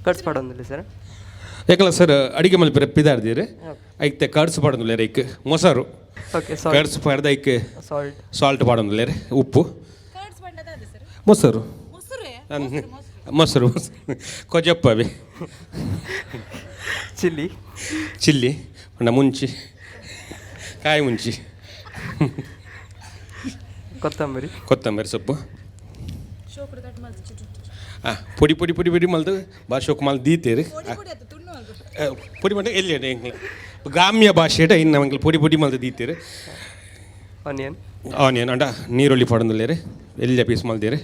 ಕಟ್ಸ್ ಪಾಡೊಂದಿಲ್ಲ ಸರ್ ಯಾಕಲ್ಲ ಸರ್ ಅಡಿಗೆ ಮಲ್ಪಿರ ಪಿದಾರ್ದಿರಿ ಐತೆ ಕಡ್ಸು ಪಾಡೊಂದಿಲ್ಲ ಐಕ್ ಮೊಸರು ಓಕೆ ಕಡ್ಸು ಪಾಡ್ದ ಐಕ್ ಸಾಲ್ಟ್ ಸಾಲ್ಟ್ ಪಾಡೊಂದಿಲ್ಲ ಉಪ್ಪು ಮೊಸರು ಮೊಸರು ಕೊಜಪ್ಪ ಅವಿ ಚಿಲ್ಲಿ ಮುಂಚಿ ಕಾಯಿ ಮುಂಚಿ ಕೊತ್ತಂಬರಿ ಸೊಪ್ಪು ಪುಡಿ ಪುಡಿ ಪುಡಿ ಪುಡಿ ಮಲ್ದು ಭಾಷೆಗೆ ಮಲ್ ದೀತೀರಿ ಪುಡಿ ಮಾಡಿ ಎಲ್ಲಿ ಗ್ರಾಮ್ಯ ಭಾಷೆ ಇನ್ನು ನಮಗೆ ಪುಡಿ ಪುಡಿ ಮಲ್ದು ದೀತೀರಿ ಆನಿಯನ್ ಅಂಡ ನೀರುಳ್ಳಿ ಪಡೊಂದಿಲ್ಲ ಎಲ್ಲಿ ಪೀಸ್ ಮಲ್ದೀರಿ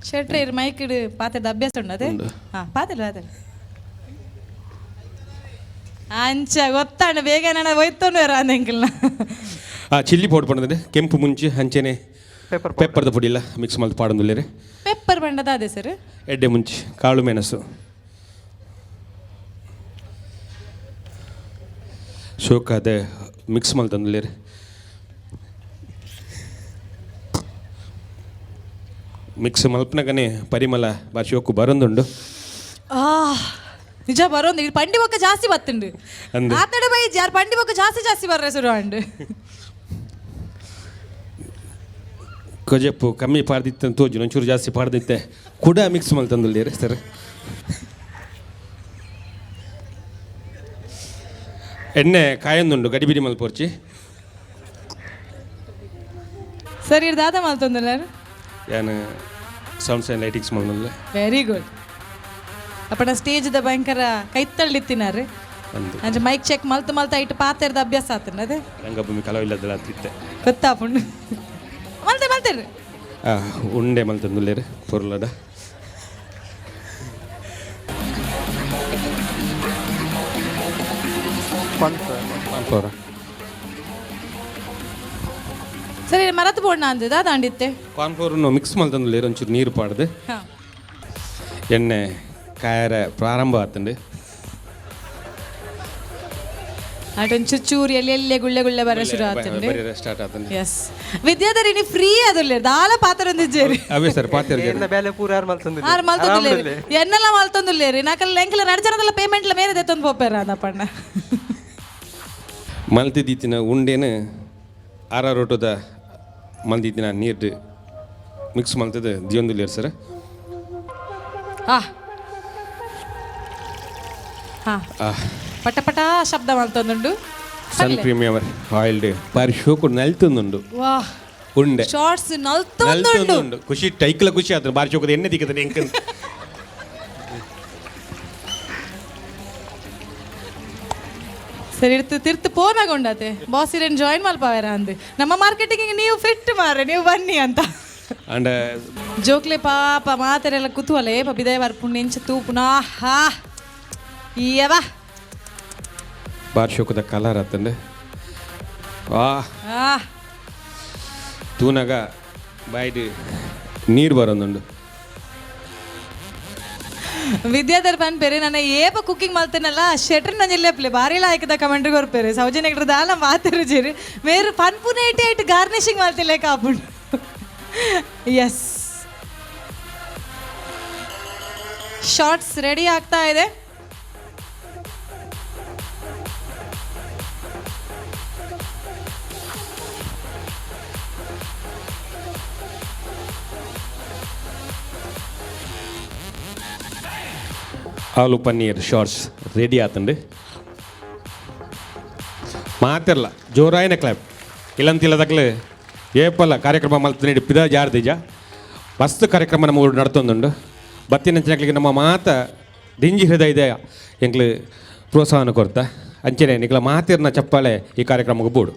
ಶೆಟ್ರಿ ಮೈಕಿಡ್ ಪಾತ್ರದ ಅಭ್ಯಾಸ ಉಂಡದೆ ಹಾಂ ಪಾತಿಲ್ಲ ಅಂಚ ಗೊತ್ತಾಂಡ ಬೇಗ ನಾನು ಒಯ್ತೊಂಡು ಅಂಕಲ್ನ ಚಿಲ್ಲಿ ಪೌಡರ್ ಪಡೋದಿದೆ ಕೆಂಪು ಮುಂಚಿ ಹಂಚೆನೆ ಪೆಪ್ಪರ್ದ ಪುಡಿ ಇಲ್ಲ ಮಿಕ್ಸ್ ಮಾಡಿ ಪಾಡೊಂದಿಲ್ಲ ರೀ ಪೆಪ್ಪರ್ ಬಣ್ಣದ ಅದೇ ಸರ್ ಎಡ್ಡೆ ಮುಂಚಿ ಕಾಳು ಮೆಣಸು ಶೋಕ ಅದೇ ಮಿಕ್ಸ್ ಮಾಡಿ ತಂದಿಲ್ಲ ರೀ ಮಿಕ್ಸ್ ಮಲ್ಪನಾಗನೇ ಪರಿಮಳ ಭಾಷೆಯೋಕು ಬರೊಂದುಂಡು ನಿಜ ಬರೋದು ಇದು ಪಂಡಿ ಬೊಕ್ಕ ಜಾಸ್ತಿ ಬತ್ತುಂಡು ಆತಡ ಬೈ ಯಾರು ಪಂಡಿ ಬೊಕ್ಕ ಜಾಸ್ತಿ ಬರ್ರೆ ಸುರು ಅಂಡು ಕೊಜಪ್ಪು ಕಮ್ಮಿ ಪಾಡ್ದಿತ್ತು ಅಂತ ತೋಜು ಒಂಚೂರು ಜಾಸ್ತಿ ಪಾಡ್ದಿತ್ತೆ ಕೂಡ ಮಿಕ್ಸ್ ಮಾಡಿ ತಂದಿಲ್ಲ ರೀ ಸರ್ ಎಣ್ಣೆ ಕಾಯೊಂದುಂಡು ಗಡಿಬಿಡಿ ಮಲ್ಪೋರ್ಚಿ ಸರಿ ದಾದ ಮಲ್ತೊಂದಿಲ್ಲ ಏನು ಸೌಂಡ್ಸ್ ಆ್ಯಂಡ್ ಲೈಟಿಂಗ್ಸ್ ಮಾಡೋಲ್ಲ ವೆರಿ ಗುಡ್ ಅಪ್ಪಣ ಸ್ಟೇಜ್ದ ಭಯಂಕರ ಕೈತಳ್ಳಿತ್ತಿನಾರು ಅಂದ್ರೆ ಮೈಕ್ ಚೆಕ್ ಮಲ್ತ ಇಟ್ಟು ಪಾತ್ರದ ಅಭ್ಯಾಸ ಆತನ ಅದೇ ರಂಗಭೂಮಿ ಕಲಾವಿಲ್ಲದಲ್ಲ ಅಂತಿತ್ತೆ ಗೊತ್ತಾಪುಂಡು ಮಲ್ತೇರಿ ಉಂಡೆ ಮಲ್ತಂದುಲ್ಲ ರೀ ಪೊರ್ಲಡ ಪಾನ್ಪೋರ ಸರಿ ಮರತ್ ಬೋಡ್ನ ಅಂದಿದ್ದ ದಾಂಡಿತ್ತೆ ಪಾನ್ಪೋರನ್ನು ಮಿಕ್ಸ್ ಮಲ್ತಂದುಲ್ಲ ಒಂಚೂರು ನೀರು ಪಾಡ್ದು ಎಣ್ಣೆ ಕಾಯರ ಪ್ರಾರಂಭ ಆತಂಡು ಅಟೊಂಚು ಚೂರು ಎಲ್ಲೆ ಗುಳ್ಳೆ ಬರ ಶುರು ಆತಂಡು ಸ್ಟಾರ್ಟ್ ಆತಂಡು ಎಸ್ ವಿದ್ಯಾಧರಿ ನೀ ಫ್ರೀ ಅದುಲ್ಲೆ ದಾಲ ಪಾತ್ರ ಒಂದಿಜ್ಜೇರಿ ಅವೇ ಸರ್ ಪಾತ್ರ ಬೇಲೆ ಪೂರ ಯಾರು ಮಲ್ತಂದಿಲ್ಲ ಆರು ಮಲ್ತೊಂದುಲ್ಲೇರಿ ಎನ್ನೆಲ್ಲ ಮಲ್ತೊಂದುಲ್ಲೇರಿ ನಾಕಲ್ಲ ಎಂಕಲ 2 ಜನದಲ್ಲ ಪೇಮೆಂಟ್ಲ ಮೇರೆ ದೆತ್ತೊಂದು ಪೋಪೇರ ಅದಪ್ಪಣ್ಣ ಮಲ್ತಿದ್ದೀತಿನ ಉಂಡೇನು ಆರೋಟದ ಮಲ್ದಿತ್ತಿನ ನೀರು ಮಿಕ್ಸ್ ಮಲ್ತದ ದಿಯೊಂದುಲ್ಲೇರು ಸರ್ ಪಟ ಪಟ ಶಬ್ದ ಮಲ್ತೊಂದುಂಡು ಸನ್ ಪ್ರೀಮಿಯಂ ಆಯಿಲ್ಡ್ ಬಾರಿ ಶೋಕು ನಲ್ತೊಂದುಂಡು ವಾಹ್ ಉಂಡೆ ಶಾರ್ಟ್ಸ್ ನಲ್ತೊಂದುಂಡು ಖುಷಿ ಟೈಕ್ಲ ಖುಷಿ ಆದ್ರೆ ಬಾರಿ ಶೋಕದ ಎಣ್ಣೆ ದಿಕ್ಕದ ಎಂಕ ಸರಿ ತಿರ್ತು ಪೋನಾಗೊಂಡತೆ ಬಾಸ್ ಇರೇನು ಜಾಯಿನ್ ಮಲ್ಪಾವೇರ ಅಂದೆ ನಮ್ಮ ಮಾರ್ಕೆಟಿಂಗ್ ನೀವು ಫಿಟ್ ಮಾರೆ ನೀವು ಬನ್ನಿ ಅಂತ ಅಂಡ್ ಜೋಕ್ಲೆ ಪಾಪ ಮಾತೆರೆಲ್ಲ ಕುತೂಹಲ ಏಪ ಬಿದಾಯ ಬರ್ಪುಂಡು ಎಂಚ ತೂಪುನಾ ಹಾ ಈಯವಾ ಬಾರಿ ಶೋಕದ ಕಲರ್ ಆತಂಡೆ ತೂನಾಗ ಬಾಯ್ದು ನೀರು ಬರೋದುಂಡು ವಿದ್ಯಾಧರ್ ಪನ್ಪೇರೆ ನನ್ನ ಏಪ ಕುಕ್ಕಿಂಗ್ ಮಲ್ತೇನಲ್ಲ ಶೆಟ್ರ್ ನಂಜೆಲ್ಲೆಪ್ಲೆ ಭಾರಿ ಲಾಯ್ಕದ ಕಮೆಂಟ್ರಿಗೆ ಬರ್ಪೇರೆ ಸೌಜನ್ಯ ದಾಲ ಮಾತಿರು ಜೀರಿ ಮೇರು ಪನ್ಪುನ ಇಟ್ಟು ಗಾರ್ನಿಶಿಂಗ್ ಮಲ್ತಿಲ್ಲ ಕಾಪುಂಡು ಎಸ್ ಶಾರ್ಟ್ಸ್ ರೆಡಿ ಆಗ್ತಾ ಇದೆ ಆಲು ಪನ್ನೀರ್ ಶಾರ್ಟ್ಸ್ ರೆಡಿ ಆತಂಡು ಮಾತಿರಲ್ಲ ಜೋರಾಯಿನ ಕ್ಲಾಪ್ ಇಲ್ಲಂತಿಲ್ಲದಕ್ಲೆ ಏಪಲ್ಲ ಕಾರ್ಯಕ್ರಮ ಮಲ್ತನೇಡಿ ಪಿದ ಜಾರ್ದಿಜ ಮಸ್ತ್ ಕಾರ್ಯಕ್ರಮ ನಮ್ಮ ಊರು ನಡ್ತೊಂದುಂಡು ಬತ್ತಿನಂಚಿನಕ್ಲಿಗೆ ನಮ್ಮ ಮಾತ ದಿಂಜಿ ಹೃದಯ ಎಂಕ್ಲು ಪ್ರೋತ್ಸಾಹನ ಕೊಡ್ತಾ ಅಂಚನೆ ನಿಕ್ಲ ಮಾತಿರ್ನ ಚಪ್ಪಾಳೆ ಈ ಕಾರ್ಯಕ್ರಮಕ್ಕೆ ಬೋಡು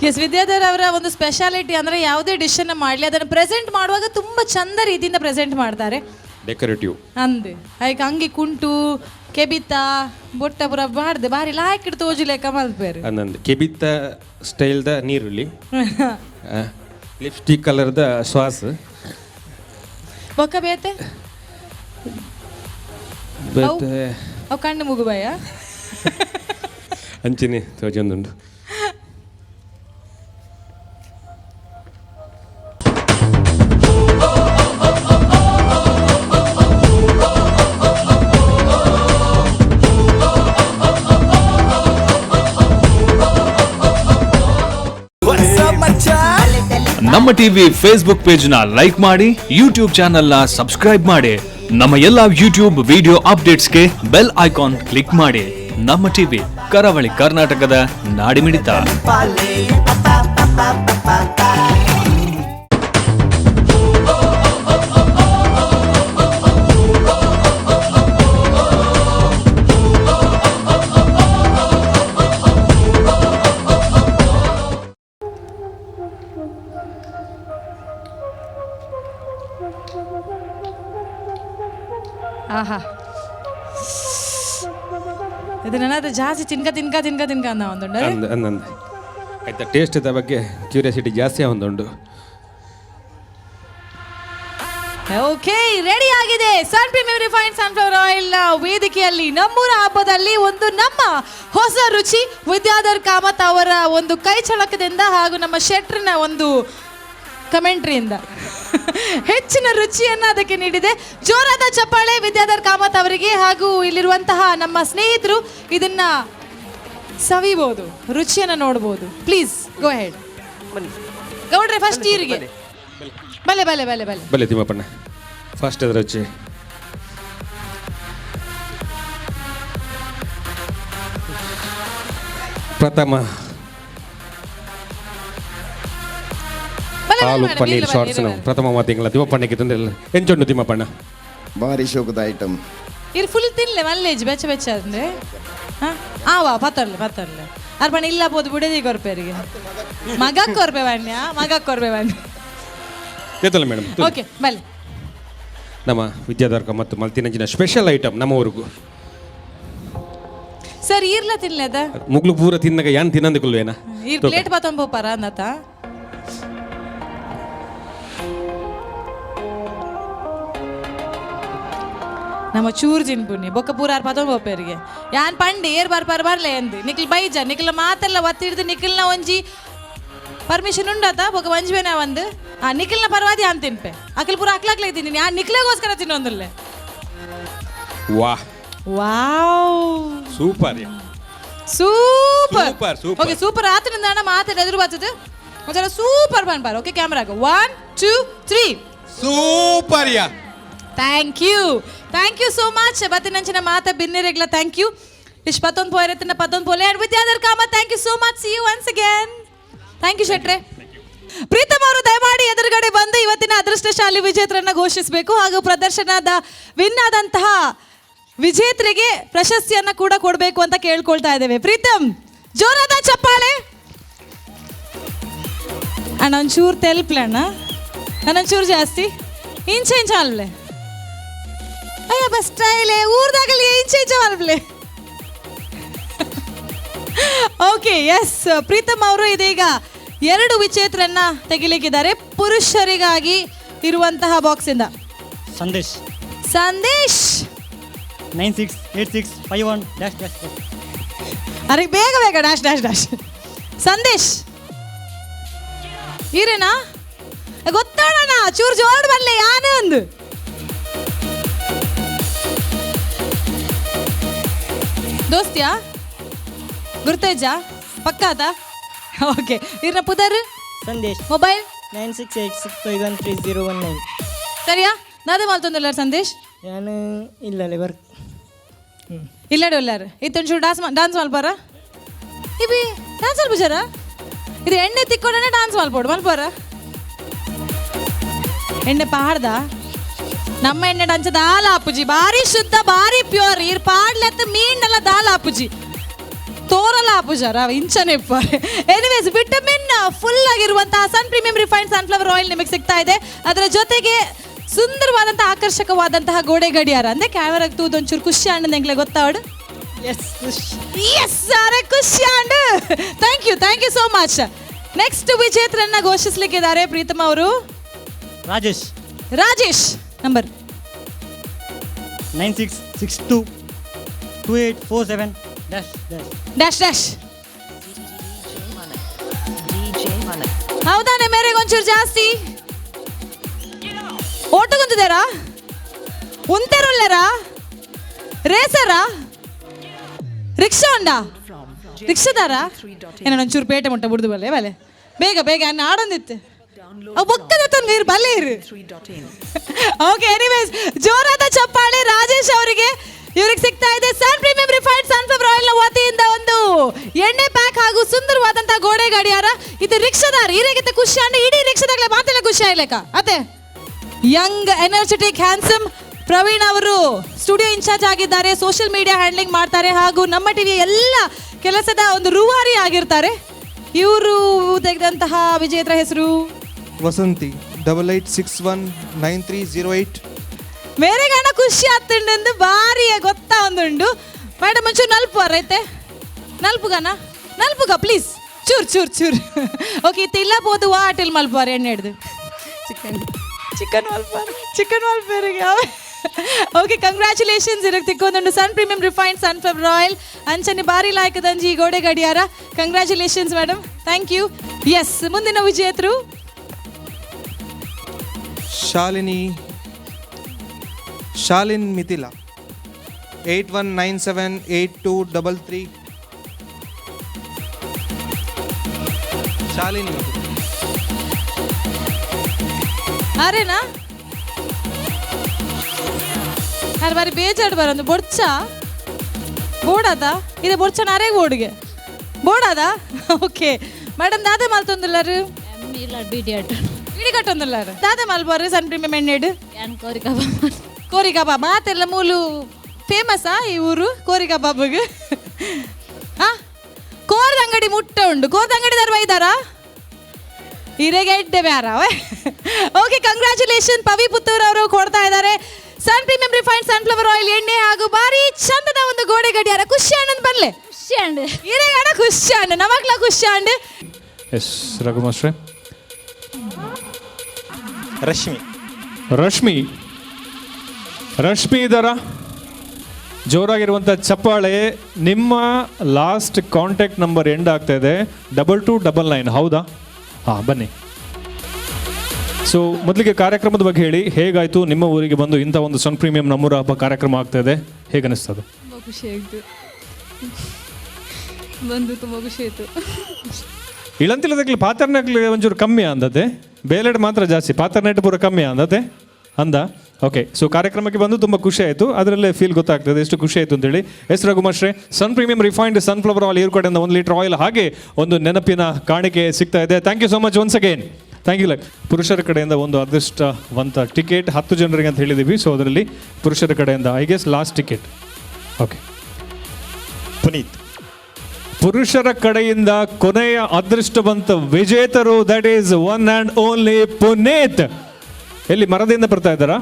ಎಸ್, ವಿದ್ಯಾಧರ್ ಅವರ ಒಂದು ಸ್ಪೆಷಾಲಿಟಿ ಅಂದರೆ ಯಾವುದೇ ಡಿಶನ್ನು ಮಾಡಲಿ ಅದನ್ನು ಪ್ರೆಸೆಂಟ್ ಮಾಡುವಾಗ ತುಂಬ ಚಂದ ರೀತಿಯಿಂದ ಪ್ರೆಸೆಂಟ್ ಮಾಡ್ತಾರೆ. ಡೆಕೋರೇಟಿವ್ ಅಂದೆ ಆಯ್ಕೆ ಅಂಗಿ ಕುಂಟು ಕೆಬಿತ ಬೊಟ್ಟ ಪುರ ಬಾಡ್ದೆ ಬಾರಿ ಲಾಯ್ಕಿಡ್ ತೋಜುಲೇಕ ಮಲ್ಪೇರು ಅನ್ನೊಂದು ಕೆಬಿತ್ತ ಸ್ಟೈಲ್ದ ನೀರುಳ್ಳಿ, ಲಿಪ್ಸ್ಟಿಕ್ ಕಲರ್ದ ಶ್ವಾಸ, ಬೊಕ್ಕ ಬೇತೆ ಅವು ಕಣ್ಣು ಮುಗುಬಾಯ ಅಂಚಿನಿ ತೋಜೊಂದುಂಡು. ನಮ್ಮ ಟಿವಿ ಫೇಸ್ಬುಕ್ ಪೇಜ್ ನ ಲೈಕ್ ಮಾಡಿ, ಯೂಟ್ಯೂಬ್ ಚಾನೆಲ್ ನ ಸಬ್ಸ್ಕ್ರೈಬ್ ಮಾಡಿ, ನಮ್ಮ ಎಲ್ಲಾ ಯೂಟ್ಯೂಬ್ ವಿಡಿಯೋ ಅಪ್ಡೇಟ್ಸ್ಗೆ ಬೆಲ್ ಐಕಾನ್ ಕ್ಲಿಕ್ ಮಾಡಿ. ನಮ್ಮ ಟಿವಿ ಕರಾವಳಿ ಕರ್ನಾಟಕದ ನಾಡಿಮಿಡಿತ. ಆಹಾ, ಇದು ನನ್ನದು ಜಾಸ್ತಿ ತಿನ್ಕ ಅಂದ ಒಂದುಂಡು ಅಂದಂದು ಆಯ್ತಾ. ಟೇಸ್ಟ್ದ ಬಗ್ಗೆ ಕ್ಯೂರಿಯಾಸಿಟಿ ಜಾಸ್ತಿ ಒಂದುಂಡು. ಓಕೆ, ರೆಡಿ ಆಗಿದೆ. ಸನ್ ಪ್ರೀಮಿಯಂ ರಿಫೈನ್ಡ್ ಸನ್ಫ್ಲವರ್ ಆಯಿಲ್ ವೇದಿಕೆಯಲ್ಲಿ ನಮ್ಮೂರ ಹಬ್ಬದಲ್ಲಿ ಒಂದು ನಮ್ಮ ಹೊಸ ರುಚಿ ವಿದ್ಯಾಧರ್ ಕಾಮತ್ ಅವರ ಒಂದು ಕೈ ಚಳಕದಿಂದ ಹಾಗೂ ನಮ್ಮ ಶೆಟ್ರನ ಒಂದು ಕಮೆಂಟ್ರಿಯಿಂದ ಹೆಚ್ಚಿನ ರುಚಿಯನ್ನು ಅದಕ್ಕೆ ನೀಡಿದೆ. ಜೋರಾದ ಚಪ್ಪಾಳೆ ವಿದ್ಯಾಧರ್ ಕಾಮತ್ ಅವರಿಗೆ. ಹಾಗೂ ಇಲ್ಲಿರುವಂತಹ ನಮ್ಮ ಸ್ನೇಹಿತರು ಇದನ್ನ ಸವಿಬಹುದು, ರುಚಿಯನ್ನು ನೋಡಬಹುದು. Please go head. ಗೌಡ್ರೆ ಫಸ್ಟ್ ಈರಿಗೆ ಬಲೆ ಬಲೆ ಬಲೆ ಬಲೆ ಬಲೆ ತಿಮ್ಮಪ್ಪಣ್ಣ ಫಸ್ಟ್ ಅದರ ರುಚಿ. ಪ್ರಥಮ ಹಾಲು ಪನ್ನೀರ್ ಶಾರ್ಟ್ಸ್ ಪ್ರಥಮ ಮಾತಿಂಗಳ ತಿಮ್ಮಪ್ಪಣ್ಣಕ್ಕೆ ತಂದಿಲ್ಲ ಎಂಚೊಂಡು ತಿಮ್ಮಪ್ಪಣ್ಣ ಭಾರಿ ಶೋಕದ ಐಟಮ್ ಇರ್ ಫುಲ್ ತಿನ್ಲೆ ಮಲ್ಲೇಜ್ ಬೆಚ್ಚ ಬೆಚ್ಚ ಅಂದ್ರೆ ಆವಾ ಪತ್ತರ್ಲೆ ಅರ್ಪಣ ಇಲ್ಲ ಬೋದು ಬಿಡದಿ ಕೊರ್ಪೇರಿಗೆ ಮಗಕ್ಕೆ ಕೊರ್ಪೆ ಬಣ್ಣ ಮಗಕ್ಕೆ ಕೊರ್ಪೆ ಬಣ್ಣ ಗೊತ್ತಲ್ಲ ಮೇಡಮ್. ಓಕೆ ಬಲ್ ನಮ್ಮ ವಿದ್ಯಾಧರ್ಕ ಮತ್ತು ಮಲ್ತಿನಂಚಿನ ಸ್ಪೆಷಲ್ ಐಟಮ್ ನಮ್ಮವರೆಗೂ ಸರ್ ಈರ್ಲ ತಿನ್ಲೇದ ಮುಗ್ಲು ಪೂರ ತಿನ್ನಗ ಯಾನ್ ತಿನ್ನಂದುಕೊಳ್ಳುವೇನ ಈರ್ ಪ್ಲೇಟ್ ಪತೊಂಬ ಪರ ಅನ್ನತ ನಮ್ಮ ಚೂರ್ ಜಿನ್ಪುನಿ ಬೊಕ್ಕ ಪೂರಾರ್ ಪದೊಂಬ ಹೋಪೇರಿಗೆ ಯಾನ್ ಪಂಡಿ ಏರ್ ಬರ್ಲೆ ಅಂದು ನಿಖಿಲ್ ಬೈಜ ನಿಖಿಲ್ ಮಾತೆಲ್ಲ ಒತ್ತಿಡ್ದು ನಿಖಿಲ್ನ ಒಂಜಿ ಪರ್ಮಿಷನ್ ಉಂಡತ ಬೊಕ್ಕ ಒಂಜ್ಬೇನ ಒಂದು ಆ ನಿಖಿಲ್ನ ಪರವಾದಿ ಅಂತ ತಿನ್ಪೆ ಅಖಿಲ್ ಪೂರ ಅಕ್ಲಾಕ್ಲೆ ತಿನ್ನಿ ಆ ನಿಖಿಲೆಗೋಸ್ಕರ ತಿನ್ನೊಂದಿಲ್ಲ. ವಾಹ್ wow super super okay super ಆತನಿಂದ ಮಾತಾಡ ಎದುರು ಬರ್ತದೆ ಒಂಥರ ಸೂಪರ್ ಬನ್ಬಾರ. ಓಕೆ ಕ್ಯಾಮ್ರಾಗ 1 2 3 super yeah. Thank you so much. ಬತ್ತಿನಂಚಿನ ಮಾತ ಬಿನ್ನಿರೆಗ್ಲ ಥ್ಯಾಂಕ್ ಯು. ಇಷ್ಟು ಪತ್ತೊಂದು ಪೋಯರತ್ತಿನ ಪತ್ತೊಂದು ಪೋಲೆ and Vidyadhar Kamath thank you so much. See you once again. Thank you ಶೆಟ್ರೆ. ಪ್ರೀತಮ್ ಅವರು ದಯಮಾಡಿ ಎದುರುಗಡೆ ಬಂದು ಇವತ್ತಿನ ಅದೃಷ್ಟಶಾಲಿ ವಿಜೇತರನ್ನ ಘೋಷಿಸಬೇಕು ಹಾಗೂ ಪ್ರದರ್ಶನದ ವಿನ್ ಆದಂತಹ ವಿಜೇತರಿಗೆ ಪ್ರಶಸ್ತಿಯನ್ನ ಕೂಡ ಕೊಡಬೇಕು ಅಂತ ಕೇಳ್ಕೊಳ್ತಾ ಇದ್ದೇವೆ. ಪ್ರೀತಮ್ ಜೋರಾದ ಚಪ್ಪಾಳೆ. ಅಣ್ಣ ಒಂಚೂರು ತೆಲ್ಪ್ಲೆ ಅಣ್ಣ, ನನ್ನೊಂಚೂರು ಜಾಸ್ತಿ ಇಂಚ ಅಲ್ಲೆ ಅಯ್ಯ ಬಸ್ ಸ್ಟೈಲೇ ಊರ್ದಾಗಲಿ ಇಂಚ ಅಲ್ಲೆ. ಓಕೆ ಎಸ್, ಪ್ರೀತಮ್ ಅವರು ಇದೀಗ 2 ವಿಜೇತರನ್ನ ತೆಗಿಲಿಕ್ಕಿದ್ದಾರೆ. ಪುರುಷರಿಗಾಗಿ ಇರುವಂತಹ ಬಾಕ್ಸ್ ಇಂದ ಸಂದೇಶ್ 968651 ಅರೆ ಬೇಗ ಡ್ಯಾಶ್ ಸಂದೇಶ್ ಇರೇನಾ ಗೊತ್ತಾಡೋಣ ಚೂರು ಜೋಡ್ ಬರಲಿ ಯಾನೇ ಒಂದು ದೋಸ್ತಿಯಾ ಗುರ್ತೇಜ ಪಕ್ಕಾದ ಓಕೆ ಇರ್ನ ಪುದರ್ ಸಂದೇಶ್ ಮೊಬೈಲ್ 9686513019 ಸರಿಯಾ ನಾದೇ ಮಾಲ್ತೊಂದಿಲ್ಲ ಸಂದೇಶ್ ನಾನು ಇಲ್ಲೇ ವರ್ಕ್ ಇಲ್ಲಡೆ ಒಲ್ಲಾರು ಇತ್ತೊಂಚೂರು ಡಾನ್ಸ್ ಮಲ್ಪಾರ ಇವಿ ಡಾನ್ಸ್ ಮಲ್ಪುಜಾರ ಇದು ಎಣ್ಣೆ ತಿಕ್ಕೊಂಡೇ ಡಾನ್ಸ್ ಮಲ್ಪೋಡು ಮಲ್ಪಾರ ಎಣ್ಣೆ ಪಾಡ್ದ ನಮ್ಮ ಎಣ್ಣೆ ಡಂಚ ದಾಲ್ ಆಪುಜಿ ಬಾರಿ ಶುದ್ಧ ಬಾರಿ ಪ್ಯೂರ್ ಇರ್ ಪಾಡ್ಲೆತ್ತ ಮೀನೆಲ್ಲ ದಾಲ್ ಆಪುಜಿ ತೋರಲ್ಲ ಆಪುಜಾರ ಇಂಚನೆ ಪಾರೆ anyways vitamin refined sunflower oil ನಿಮಗೆ ಸಿಗ್ತಾ ಇದೆ. ಅದರ ಜೊತೆಗೆ ಸುಂದರವಾದಂತಹ ಆಕರ್ಷಕವಾದಂತಹ ಗೋಡೆ ಗಡಿಯಾರ ಅಂದ್ರೆ ಕ್ಯಾಮರಾಗೆ ತೂದು ಒಂಚೂರು ಖುಷಿ ಅಂಡ್ ನಿಂಗೆ ಗೊತ್ತಾವಡು. ಎಸ್ ಅರೆ ಖುಷಿ and thank you so much. Next ವಿಜೇತರನ್ನ ಘೋಷಿಸಲಿಕ್ಕಿದ್ದಾರೆ ಪ್ರೀತಮ್ ಅವರು. ರಾಜೇಶ್ ನಂಬರ್ 96622847 ಹೌದಾನೆ ಮೇರೆಗೆ ಒಂಚೂರು ಜಾಸ್ತಿ ಓಟುಗುಂತಿದ್ದಾರಾ ಉಂತೆರುಳ್ಳರಾ ರೇಸರಾ ರಿಕ್ಷಾ ಉಂಡಾ ರಿಕ್ಷಾದಾರ ಏನೋ ಒಂಚೂರು ಪೇಟೆ ಮುಟ್ಟ ಬಿಡ್ದು ಬಲ್ಲೆ ಬಲೆ ಬೇಗ ಅನ್ನ ಆಡೊಂದಿತ್ತು ಬೊಕ್ಕದ ತಂದು ಬಲ್ಲೆ ಇರು. ಓಕೆ ಎನಿವೇಸ್ ಜೋರಾದ ಚಪ್ಪಾಳೆ ರಾಜೇಶ್ ಅವರಿಗೆ. ಇವ್ರಿಗೆ ಸಿಗ್ತಾ ಇದೆ ಸನ್ ಪ್ರೀಮಿಯಂ ರಿಫೈನ್ಡ್ ಸನ್ಫ್ಲವರ್ ಆಯಿಲ್ ನ ವತಿಯಿಂದ ಒಂದು ಎಣ್ಣೆ ಪ್ಯಾಕ್ ಹಾಗೂ ಸುಂದರವಾದಂತಹ ಗೋಡೆ ಗಡಿಯಾರ. ಇದು ರಿಕ್ಷಾದಾರ ಇರೇಗಿಂತ ಖುಷಿ ಅಂಡ್ ಇಡೀ ರಿಕ್ಷಾದಾಗಲೇ ಮಾತೆಲ್ಲ ಖುಷಿ ಆಗ್ಲಿಕ್ಕ ಅದೇ ಯಂಗ್ ಎನರ್ಜೆಟಿಕ್ ಹ್ಯಾಂಡ್ಸಮ್ ಪ್ರವೀಣ್ ಅವರು ಸ್ಟುಡಿಯೋ ಇನ್ಚಾರ್ಜ್ ಆಗಿದ್ದಾರೆ. ಸೋಷಿಯಲ್ ಮೀಡಿಯಾ ಹ್ಯಾಂಡ್ಲಿಂಗ್ ಮಾಡ್ತಾರೆ ಹಾಗೂ ನಮ್ಮ ಟಿವಿಯ ಎಲ್ಲ ಕೆಲಸದ ಒಂದು ರೂವಾರಿ ಆಗಿರ್ತಾರೆ. ಇವರು ತೆಗೆದಂತಹ ವಿಜೇತರ ಹೆಸರು ವಸಂತಿ 88619308. ಮೇರೆ ಗಣ ಖುಷಿ ಆಗ್ತುಂಡು ಭಾರಿ ಗೊತ್ತಾ ಒಂದುಂಡು ಮೇಡಮ್ ಒಂಚೂರು ನಲ್ಪುವರೈತೆ ನಲ್ಪುಗ ಪ್ಲೀಸ್ ಚೂರ್ ಓಕೆ ಇತ್ತಿಲ್ಲ ಪೋದು ಆಟಲ್ ಮಲ್ಪುವಾರ ಎಣ್ಣೆ ಹಿಡ್ದು ಚಿಕನ್ ಮಲ್ಪುವಾರಿಗೆ ಓಕೆ ಕಂಗ್ರ್ಯಾಚುಲೇಷನ್ಸ್ ಇರಕ್ಕೆ ತಿಕ್ಕೊಂದುಂಡು ಸನ್ ಪ್ರೀಮಿಯಂ ರಿಫೈನ್ಡ್ ಸನ್ಫ್ಲವರ್ ಆಯಿಲ್ ಅಂಚನೆ ಭಾರಿ ಲಾಯ್ಕದಂಜಿ ಈ ಗೋಡೆ ಗಡಿಯಾರ. Congratulations madam, thank you. Yes ಮುಂದಿನ ವಿಜೇತರು ಶಾಲಿನ್ ಮಿಥಿಲಾ 81978233. ಶಾಲಿನಿ ಅರೇನಾ ಯಾರು ಬಾರಿ ಬೇಜಾಡು ಬರೋದು ಬೊಡ್ಚ ಬೋಡಾದ ಇದೆ ಬೊಡ್ಚನ ಅರೆ ಬೋಡ್ಗೆ ಬೋಡಾದ. ಓಕೆ ಮೇಡಮ್ ದಾದೆ ಮಾಲ್ತೊಂದುಲ್ಲಾರು ಇಡಿ ಕಟ್ಟೊಂದುಲ್ಲಾರು ದಾದೆ ಮಾಲ್ಬಾರು ಸನ್ ಪ್ರೀಮಿಯಂ ಎಣ್ಣೆಡು ಕೋರಿ ಕಬಾಬ್ ಮಾತೆಲ್ಲ ಮೂಲು ಫೇಮಸ್ಸಾ ಈ ಊರು ಕೋರಿ ಕಬಾಬ್ಗೆ. ಕೋರ್ದ ಅಂಗಡಿ ಮುಟ್ಟ ಉಂಡು ಕೋರ್ದ ಅಂಗಡಿ ದಾರ ಬೈದಾರಾ ಹಿರೇಗೆ ಇಡ್ಡೆ ಬ್ಯಾರ. ಓಕೆ ಕಂಗ್ರ್ಯಾಚುಲೇಷನ್ ಪವಿ ಪುತ್ತೂರ್ ಅವರು ಕೊಡ್ತಾ ಇದ್ದಾರೆ ಸನ್ ಪ್ರೀಮಿಯಂ ರಿಫೈನ್ಡ್ ಸನ್ಫ್ಲವರ್ ಆಯಿಲ್ ಎಣ್ಣೆ ಹಾಗೂ ಭಾರಿ ಚಂದದ ಒಂದು ಗೋಡೆ ಗಡಿಯಾರ. ಖುಷಿ ಅಣ್ಣನ್ ಬರ್ಲೆ ಹಿರೇಗಣ ಖುಷಿ ಅಣ್ಣ ನಮಗ್ಲ ಖುಷಿ ಅಂಡ್. ಎಸ್ ರಘುಮಾಸ್ಟ್ರೆ ರಶ್ಮಿ ಇದ್ದಾರಾ? ಜೋರಾಗಿರುವಂಥ ಚಪ್ಪಾಳೆ. ನಿಮ್ಮ ಲಾಸ್ಟ್ ಕಾಂಟ್ಯಾಕ್ಟ್ ನಂಬರ್ ಎಂಡ್ ಆಗ್ತಾ ಇದೆ 2299, ಹೌದಾ? ಹಾಂ ಬನ್ನಿ. ಸೊ ಮೊದಲಿಗೆ ಕಾರ್ಯಕ್ರಮದ ಬಗ್ಗೆ ಹೇಳಿ, ಹೇಗಾಯಿತು ನಿಮ್ಮ ಊರಿಗೆ ಬಂದು ಇಂಥ ಒಂದು ಸನ್ ಪ್ರೀಮಿಯಂ ನಮ್ಮೂರ ಹಬ್ಬ ಕಾರ್ಯಕ್ರಮ ಆಗ್ತಾ ಇದೆ, ಹೇಗೆ ಅನಿಸ್ತದೆ? ತುಂಬ ಖುಷಿ ಆಯಿತು, ಬಂದು ತುಂಬ ಖುಷಿ ಆಯಿತು. ಇಳಂತಿಲ್ಲದಾಗಲಿ ಪಾತ್ರನಾಗ್ಲಿ ಒಂಚೂರು ಕಮ್ಮಿ ಅಂದತೆ, ಬೇಲೆಡ್ ಮಾತ್ರ ಜಾಸ್ತಿ, ಪಾತ್ರನೇಟ್ ಪೂರ ಕಮ್ಮಿ ಅಂದತೆ ಅಂದ. ಓಕೆ, ಸೊ ಕಾರ್ಯಕ್ರಮಕ್ಕೆ ಬಂದು ತುಂಬ ಖುಷಿ ಆಯಿತು, ಅದರಲ್ಲೇ ಫೀಲ್ ಗೊತ್ತಾಗ್ತದೆ ಎಷ್ಟು ಖುಷಿ ಆಯಿತು ಅಂತೇಳಿ. ಎಸ್ ರಘುಮಾಶ್ರೇ, ಸನ್ ಪ್ರೀಮಿಯಂ ರಿಫೈನ್ಡ್ ಸನ್ಫ್ಲವರ್ ಆಯಿಲ್ ಇವ್ರ ಕಡೆಯಿಂದ 1 ಲೀಟರ್ ಆಯಿಲ್ ಹಾಗೆ ಒಂದು ನೆನಪಿನ ಕಾಣಿಕೆ ಸಿಗ್ತಾ ಇದೆ. Thank you so much once again. Thank you. ಪುರುಷರ ಕಡೆಯಿಂದ ಒಂದು ಅದೃಷ್ಟವಂತ ಟಿಕೆಟ್ 10 ಜನರಿಗೆ ಅಂತ ಹೇಳಿದ್ದೀವಿ. ಸೊ ಅದರಲ್ಲಿ ಪುರುಷರ ಕಡೆಯಿಂದ I guess last ticket. Okay, Puneeth. ಪುರುಷರ ಕಡೆಯಿಂದ ಕೊನೆಯ ಅದೃಷ್ಟವಂತ ವಿಜೇತರು, that is one and only Puneeth. ಎಲ್ಲಿ ಮರದಿಂದ ಬರ್ತಾ ಇದ್ದಾರಾ?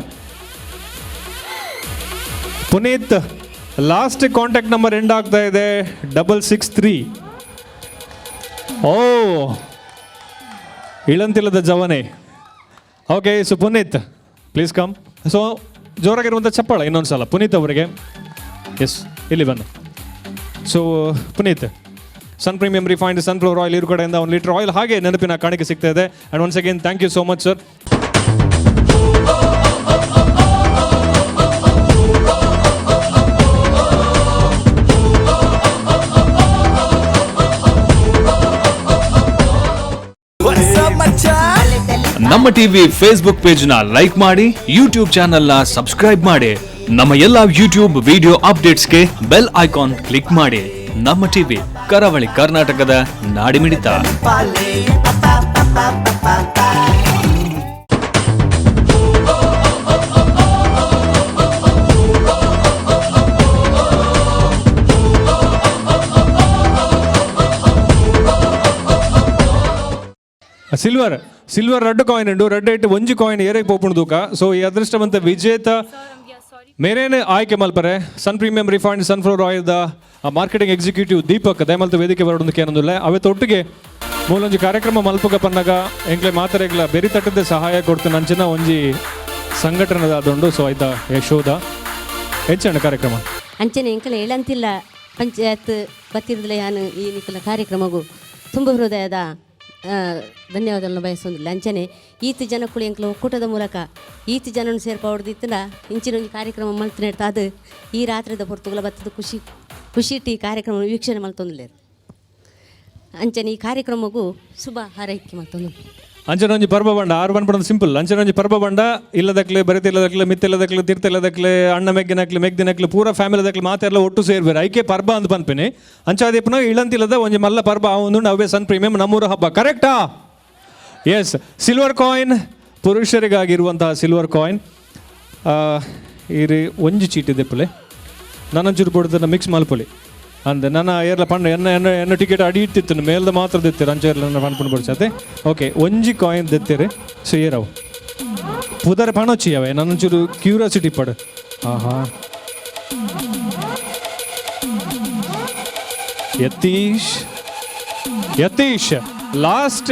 Puneeth last contact number end ಆಗ್ತಾ ಇದೆ 663. ಓ, ಇಳಂತಿಲ್ಲದ ಜವನೆ. Okay, so Puneeth please come. So ಜೋರಾಗಿರುವಂಥ ಚಪ್ಪಾಳ ಇನ್ನೊಂದು ಸಲ ಪುನೀತ್ ಅವರಿಗೆ. ಎಸ್, ಇಲ್ಲಿ ಬನ್ನಿ. So Puneeth, Sun premium refined sunflower oil ಇವ್ರ ಕಡೆಯಿಂದ 1 ಲೀಟರ್ ಆಯಿಲ್ ಹಾಗೆ ನೆನಪಿನ ಕಾಣಿಕೆ ಸಿಗ್ತಾ ಇದೆ. And once again thank you so much sir. Namma TV Facebook page ನ ಲೈಕ್ ಮಾಡಿ, ಯೂಟ್ಯೂಬ್ ಚಾನೆಲ್ ನ ಸಬ್ಸ್ಕ್ರೈಬ್ ಮಾಡಿ, ನಮ್ಮ ಎಲ್ಲಾ ಯೂಟ್ಯೂಬ್ ವಿಡಿಯೋ ಅಪ್ಡೇಟ್ಸ್ಗೆ ಬೆಲ್ ಐಕಾನ್ ಕ್ಲಿಕ್ ಮಾಡಿ. ನಮ್ಮ ಟಿವಿ ಕರಾವಳಿ ಕರ್ನಾಟಕದ ನಾಡಿಮಿಡಿತ. ಸಿಲ್ವರ್ ಸಿಲ್ವರ್ రెడ్ కాయిన్ ఉండు రెడ్ అయితే ಒಂಜಿ ಕಾಯಿನ್ ಏರೆಗೆ ಪೋಪುಂಡು ದೂಕ. ಸೊ ಈ ಅದೃಷ್ಟವಂತ ವಿಜೇತ ಮೇರೇನೆ ಆಯ್ಕೆ ಮಲ್ಪರೆ ಸನ್ ಪ್ರೀಮಿಯಂ ರಿಫೈನ್ಡ್ ಸನ್ಫ್ಲವರ್ ಆಯಿಲ್ದ ಮಾರ್ಕೆಟಿಂಗ್ ಎಕ್ಸಿಕ್ಯೂಟಿವ್ ದೀಪಕ್ ದಯಮಲ್ತ ವೇದಿಕೆ ಬರೋದಕ್ಕೆ ಏನೊಂದಿಲ್ಲ ಅವತ್ತೊಟ್ಟಿಗೆ ಮೂಲೊಂಜಿ ಕಾರ್ಯಕ್ರಮ ಮಲ್ಪಗ ಪನ್ನಗ ಎಂಕ್ಲೆ ಮಾತರೆಗ್ಲ ಬೆರಿ ತಟ್ಟದ ಸಹಾಯ ಕೊಡ್ತು ನಂಚಿನ ಒಂಜಿ ಸಂಘಟನೆದ ಅದೊಂಡು. ಸೊ ಆಯ್ತಾ ಯಶೋಧ ಹೆಚ್ಚಣ್ಣ ಕಾರ್ಯಕ್ರಮ ಅಂಚನೆ ಎಂಕಲ ಹೇಳಂತಿಲ್ಲ ಪಂಚಾಯತ್ ಬತ್ತಿರದಲ್ಲ ನಾನು ಈ ನಿಕ್ಕಲ ಕಾರ್ಯಕ್ರಮಗೂ ತುಂಬ ಹೃದಯದ ಧನ್ಯವಾದಗಳನ್ನು ಬಯಸೋದಿಲ್ಲ. ಅಂಚನೆ ಈತಿ ಜನಕ್ಕಳು ಎಂಕಲ ಒಕ್ಕೂಟದ ಮೂಲಕ ಈತಿ ಜನನು ಸೇರ್ಪಡಿತ್ತಿಲ್ಲ ಇಂಚಿನೊಂದು ಕಾರ್ಯಕ್ರಮ ಮಲ್ತು ನೆಡ್ತಾ ಅದು ಈ ರಾತ್ರಿದ ಹೊರತುಗಳ ಬತ್ತದ ಖುಷಿ ಟೀ ಕಾರ್ಯಕ್ರಮ ವೀಕ್ಷಣೆ ಮಲ್ತೊಂದಿಲ್ಲ. ಅಂಚನೆ ಈ ಕಾರ್ಯಕ್ರಮಗೂ ಶುಭ ಹಾರೈಕೆ ಮಲ್ತೊಂದು. ಅಂಚನೊಂಜಿ ಪರ್ಬ ಬಂಡ ಆರು ಬಣ್ಣ ಸಿಂಪಲ್ ಅಂಚನೊಂಜಿ ಪರ್ಬ ಬಂಡ ಇಲ್ಲದಕ್ಲೆ ಬರಿತಿಲ್ಲದಕ್ಲೆ ಮಿತ್ತಿಲ್ಲದಕ್ಲೆ ತೀರ್ಥಿಲ್ಲದಕ್ಲೆ ಅಣ್ಣ ಮೆಗ್ಗಿನಕ್ಲೆ ಮೆಗ್ದಿನಕ್ಲೆ ಪೂರ ಫ್ಯಾಮಿಲಿದಕ್ಲೆ ಮಾತೆಲ್ಲ ಒಟ್ಟು ಸೇರ್ಬೇರೆ ಐಕೆ ಪರ್ಬ ಅಂತ ಪನ್ಪಿನಿ ಅಂಚಾದೀಪನ ಇಳಂತಿಲ್ಲದ ಒಂಜಿ ಮಲ್ಲ ಪರ್ಬ ಒಂದು ಅವೇ ಸನ್ ಪ್ರೀಮಿಯಂ ನಮ್ಮೂರ ಹಬ್ಬ ಕರೆಕ್ಟಾ? ಎಸ್. ಸಿಲ್ವರ್ ಕಾಯಿನ್ ಪುರುಷರಿಗಾಗಿರುವಂತಹ ಸಿಲ್ವರ್ ಕಾಯಿನ್ ಇರಿ ಒಂಜಿ ಚೀಟಿ ದೆಪ್ಪಲೆ ನಾನೊಂಚೂರು ಕೊಡ್ತೇನೆ ಮಿಕ್ಸ್ ಮಲ್ಪೊಲಿ ಅಂದೆ ನನ್ನ ಏರ್ಲ ಪಂಡ ಎನ್ನ ಟಿಕೆಟ್ ಅಡಿ ಇಟ್ಟಿತ್ತು ಮೇಲ್ದ ಮಾತ್ರ ದೆತ್ತೀರಿ ಅಂಚೇರ್ಲ ನನ್ನ ಪಂಪನ ಬಿಡ್ಸತ್ತೆ. ಓಕೆ ಒಂಜಿ ಕಾಯಿನ್ ದೆತ್ತೀರಿ. ಸೊ ಏರವು ಪುದರ ಪಣೊಚ್ಚಿ ಅವೇ ನನ್ನೊಂಚೂರು ಕ್ಯೂರಿಯಾಸಿಟಿ ಪಡು. ಆಹಾ Yatish last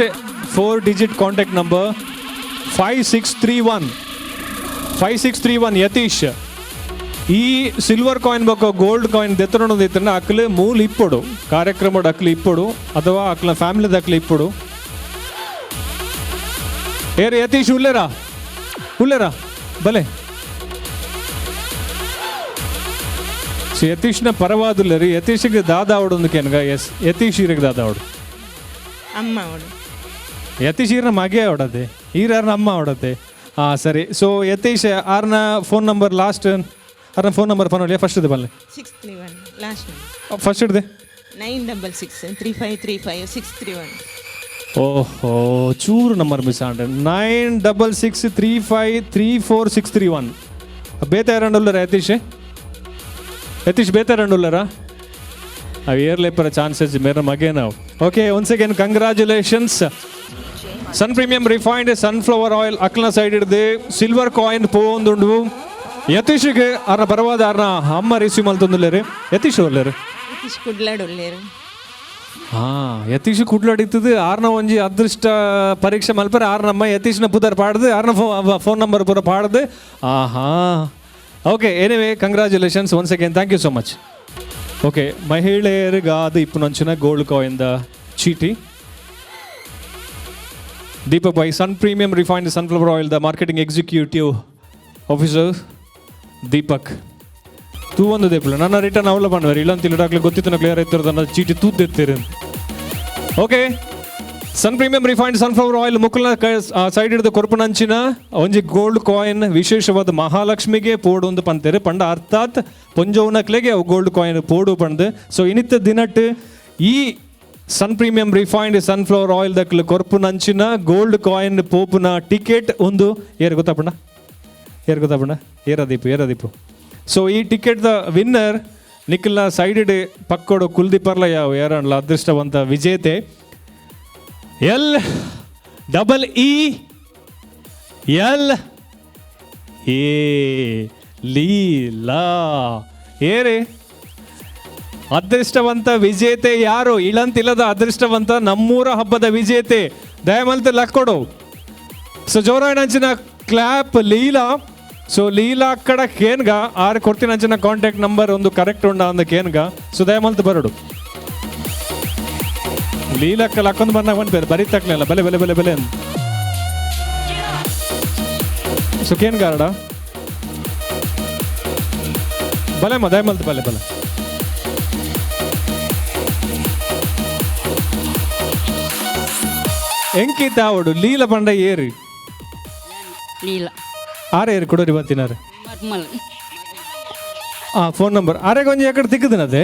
4 digit contact number 5631 Yatish. ಈ ಸಿಲ್ವರ್ ಕಾಯಿನ್ ಬೊಕ್ಕ ಗೋಲ್ಡ್ ಕಾಯಿನ್ ದೆತ್ತನೊಂದು ಇತ್ತಂದ್ರೆ ಅಕ್ಲೆ ಮೂಲ ಇಪ್ಪಡು ಕಾರ್ಯಕ್ರಮದ ಅಕ್ಲೆ ಇಪ್ಪಡು ಅಥವಾ ಅಕ್ಲ ಫ್ಯಾಮಿಲಿದ ಅಕ್ಲೆ ಇಪ್ಪಡು ಏರಿ ಯತೀಶ್ ಉಲ್ಲೇರಾ ಬಲೆ ಸೊ ಯತೀಶ್ನ ಪರವಾದುಲ್ಲ ರೀ ಯತೀಶ್ಗೆ ದಾದಾವಡು ಒಂದು ಕೆನ್ಗ. ಎಸ್ ಯತೀಶ್ ಈರಿಗೆ ದಾದಾವಡು ಅಮ್ಮ ಅವಳು ಯತೀಶ್ ಈರ್ನ ಮಗೆ ಹೊಡತ್ತೆ ಈರ್ಯಾರನ್ನ ಅಮ್ಮ ಹೊಡತ್ತೆ. ಹಾಂ ಸರಿ. ಸೊ ಯತೀಶ್ ಆರ್ನ ಫೋನ್ ನಂಬರ್ ಲಾಸ್ಟ್ ಅರ್ನ ಫೋನ್ ನಂಬರ್ ಪನೋಲಿ ಫಸ್ಟ್ ಇದೆ ಬಲ್ಲೆ 631 ಲಾಸ್ಟ್ ಫಸ್ಟ್ ಹಿಡ್ದೆ 9663535631. ಓಹೋ ಚೂರು ನಂಬರ್ ಮಿಸ್ ಆಂಡ್ರೆ 9663534631 ಬೇತೆ ಎರಡುಲ್ಲರ ಯತೀಶ್ ಬೇತೆ ಎರಡುಲ್ಲರ ಅವು ಏರ್ಲೇಪರ ಚಾನ್ಸಸ್ ಮೇರೆ ಮಗೆ ನಾವು. Okay once again congratulations. Sun premium refined sunflower oil ಅಕ್ಲ ಸೈಡ್ ಹಿಡ್ದು ಸಿಲ್ವರ್ ಕಾಯಿನ್ ಪೋಂದುಂಡು ಯತೀಶ್ಗೆ ಅರ್ನ ಪರವಾದ ಅರ್ನ ಅಮ್ಮ ರಿಸೀವ್ ಮಲ್ತೊಂದುಲ್ಲೇರಿ ಯತೀಶ್ ಒಲ್ಲೇರು ಕುಡ್ಲಾಡೊಲ್ಲೇರು. ಹಾಂ ಯತೀಶ್ ಕುಡ್ಲಾಡಿತ್ತದು ಆರ್ನ ಒಂಜಿ ಅದೃಷ್ಟ ಪರೀಕ್ಷೆ ಮಲ್ಪರೆ ಆರ್ನಮ್ಮ ಯತೀಶ್ನ ಪುದರ್ ಪಾಡ್ದು ಆರ್ನ ಫೋನ್ ನಂಬರ್ ಪೂರ ಪಾಡ್ದು. ಆಹಾ okay anyway congratulations once again thank you so much. Okay ಮಹಿಳೆಯರಿಗಾದ ಇಪ್ಪನೊಂಚಿನ ಗೋಲ್ಡ್ ಕಾಯಿನ್ದ ಚೀಟಿ Deepak by Sun premium refined sunflower oil ದ ಮಾರ್ಕೆಟಿಂಗ್ ಎಕ್ಸಿಕ್ಯೂಟಿವ್ ಆಫೀಸರ್ ದೀಪಕ್ ತೂ ಒಂದು ದೇಪುಲ ನನ್ನ ರಿಟರ್ನ್ ಅವಲ பண்ணுவார் ಇಲ್ಲಂತ ಇಲ್ಲಡಾಗ್ಲಿ ಗೊತ್ತಿತ್ತು ಕ್ಲಿಯರ್ ಆಯ್ತಿರೋದು ನನ್ನ ಚೀಟಿ ತೂದ್ದೆತ್ತೀರಿ. Okay Sun premium refined sunflower oil ಮುಕ್ಕಲ ಸೈಡ್ ಹಿಡಿದು ಕೊರ್ಪನಂಚಿನ ಒಂಜಿ ಗೋಲ್ಡ್ ಕಾಯಿನ್ ವಿಶೇಷವಾದ ಮಹಾಲಕ್ಷ್ಮಿಗೆ ಪೋಡು ಒಂದು ಪಂತೇರಿ ಪಂಡ ಅರ್ಥಾತ್ ಪೊಂಜವನಕ್ಲೆಗೆ ಅವು ಗೋಲ್ಡ್ ಕಾಯಿನ್ ಪೋಡು ಪಂದು. ಸೊ ಇನ್ನಿತ್ತ ದಿನಟ್ಟು ಈ Sun premium refined sunflower oil ದಕ್ಲು ಕೊರ್ಪುನಂಚಿನ ಗೋಲ್ಡ್ ಕಾಯಿನ್ ಪೋಪುನ ಟಿಕೆಟ್ ಒಂದು ಏರು ಗೊತ್ತಾಪಣ್ಣ ಏರದೀಪು. ಸೊ ಈ ಟಿಕೆಟ್ದ ವಿನ್ನರ್ ನಿಖಿಲ್ನ ಸೈಡ್ ಪಕ್ಕೋಡು ಕುಲ್ದೀಪರ್ಲ ಯಾರಣ್ಣ ಅದೃಷ್ಟವಂತ ವಿಜೇತೆ LEE ಲೀಲಾ ಏರೇ ಅದೃಷ್ಟವಂತ ವಿಜೇತೆ ಯಾರು ಇಳಂತಿಲ್ಲದ ಅದೃಷ್ಟವಂತ ನಮ್ಮೂರ ಹಬ್ಬದ ವಿಜೇತೆ ದಯಮಲ್ತ ಲಕ್ಕೊಡು. ಸೊ ಜೋರಾಯಣಂಚಿನ ಕ್ಲಾಪ್ ಲೀಲಾ. ಸೊ ಲೀಲಾ ಅಕ್ಕಡ ಕೇನ್ಗ ಆರು ಕೊಡ್ತೀನಿ ಅಂಚಿನ ಕಾಂಟ್ಯಾಕ್ಟ್ ನಂಬರ್ ಒಂದು ಕರೆಕ್ಟ್ ಉಂಡ ಅಂದ ಕೇನ್ಗ. ಸೊ ದಯಮಲ್ತ ಬರಡು ಲೀಲಕ್ಕಲ್ಲಿ ಹಾಕೊಂಡು ಬಂದಾಗ ಒಂದು ಬೇರೆ ಬರೀತಕ್ಲಿಲ್ಲ ಬೆಲೆ ಬೆಲೆ ಬೆಲೆ ಬೆಲೆ ಅಂತ. ಸೊ ಕೇನ್ಗ ಆರಡ ಬಲೆಮ್ಮ ದಯಮಲ್ತ ಬಲೆ ಬಲೆ ಎಂಕಿತ ಅವಡು ಲೀಲ ಬಂಡ ಏರಿ ಲೀಲಾ ಆರೇರು ಕೊಡೋರಿ ಬರ್ತಿನಾರೆ ಫೋನ್ ನಂಬರ್ ಆರೇಗ ಒಂಜಿ ಎಕಡೆ ತಿಕ್ಕದನದೆ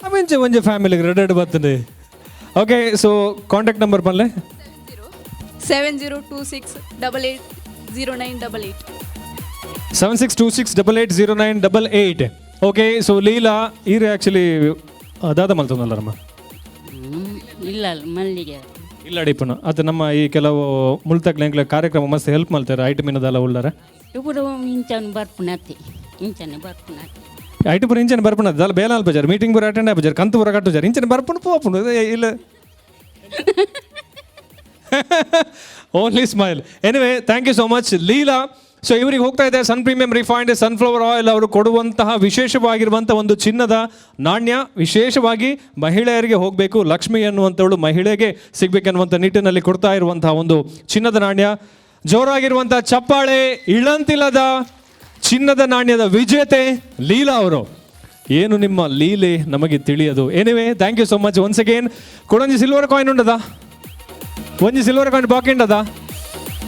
ಅವೆಂಚೆ ಒಂಜಿ ಫ್ಯಾಮಿಲಿಗೆ ರೆಡ್ ಬರ್ತದೆ. ಓಕೆ ಸೊ ಕಾಂಟ್ಯಾಕ್ಟ್ ನಂಬರ್ ಪಲ್ಲೆ 7026880988 7626880988. ಓಕೆ ಸೊ ಲೀಲಾ ಈರು ಆ್ಯಕ್ಚುಲಿ ದಾದ ಮಲ್ತೊಂದಲ್ಲರಮ್ಮ ಇಲ್ಲ ಮಲ್ಲಿಗೆ ಇಲ್ಲ ಅಡಿಪನು ಅದು ನಮ್ಮ ಈ ಕೆಲವು ಮುಳ್ತಕ್ಲೆ ಕಾರ್ಯಕ್ರಮ ಮಸ್ತ್ ಹೆಲ್ಪ್ ಮಾಡ್ತಾರೆ ಐಟಮ್ ಇನ್ನದಲ್ಲ ಉಳ್ಳಾರೆ ఇప్పుడు ఇంచను బర్పునతి ఇంచను బర్పునతి ಐಟು ಪುರ ಇಂಚನೆ ಬರ್ಪುಣ ಅಲ್ಲ ಬೇಲಾಲ್ ಬಜಾರ್ ಮೀಟಿಂಗ್ ಪುರ ಅಟೆಂಡ್ ಬಜಾರ್ ಕಂತು ಪುರ ಕಟ್ಟು ಬಜಾರ್ ಇಂಚನೆ ಬರ್ಪುಣ ಪೋಪುಣ ಇಲ್ಲ only smile anyway thank you so much Leela. So ಇವರಿಗೆ ಹೋಗ್ತಾ ಇದೆ ಸನ್ ಪ್ರೀಮಿಯಂ ರಿಫೈನ್ಡ್ ಸನ್ಫ್ಲವರ್ ಆಯಿಲ್ ಅವರು ಕೊಡುವಂತಹ ವಿಶೇಷವಾಗಿರುವಂಥ ಒಂದು ಚಿನ್ನದ ನಾಣ್ಯ, ವಿಶೇಷವಾಗಿ ಮಹಿಳೆಯರಿಗೆ ಹೋಗಬೇಕು, ಲಕ್ಷ್ಮಿ ಅನ್ನುವಂಥವಳು ಮಹಿಳೆಗೆ ಸಿಗಬೇಕನ್ನುವಂಥ ನಿಟ್ಟಿನಲ್ಲಿ ಕೊಡ್ತಾ ಇರುವಂತಹ ಒಂದು ಚಿನ್ನದ ನಾಣ್ಯ. ಜೋರಾಗಿರುವಂಥ ಚಪ್ಪಾಳೆ. ಇಳಂತಿಲದ ಚಿನ್ನದ ನಾಣ್ಯದ ವಿಜೇತೆ ಲೀಲಾ ಅವರು. ಏನು ನಿಮ್ಮ ಲೀಲೆ ನಮಗೆ ತಿಳಿಯದು. Anyway thank you so much once again. ಕೊಡೊಂಜಿ ಸಿಲ್ವರ್ ಕಾಯಿನ್ ಉಂಡದ, ಒಂಜಿ ಸಿಲ್ವರ್ ಕಾಯಿನ್ ಬಾಕಿ ಉಂಡದ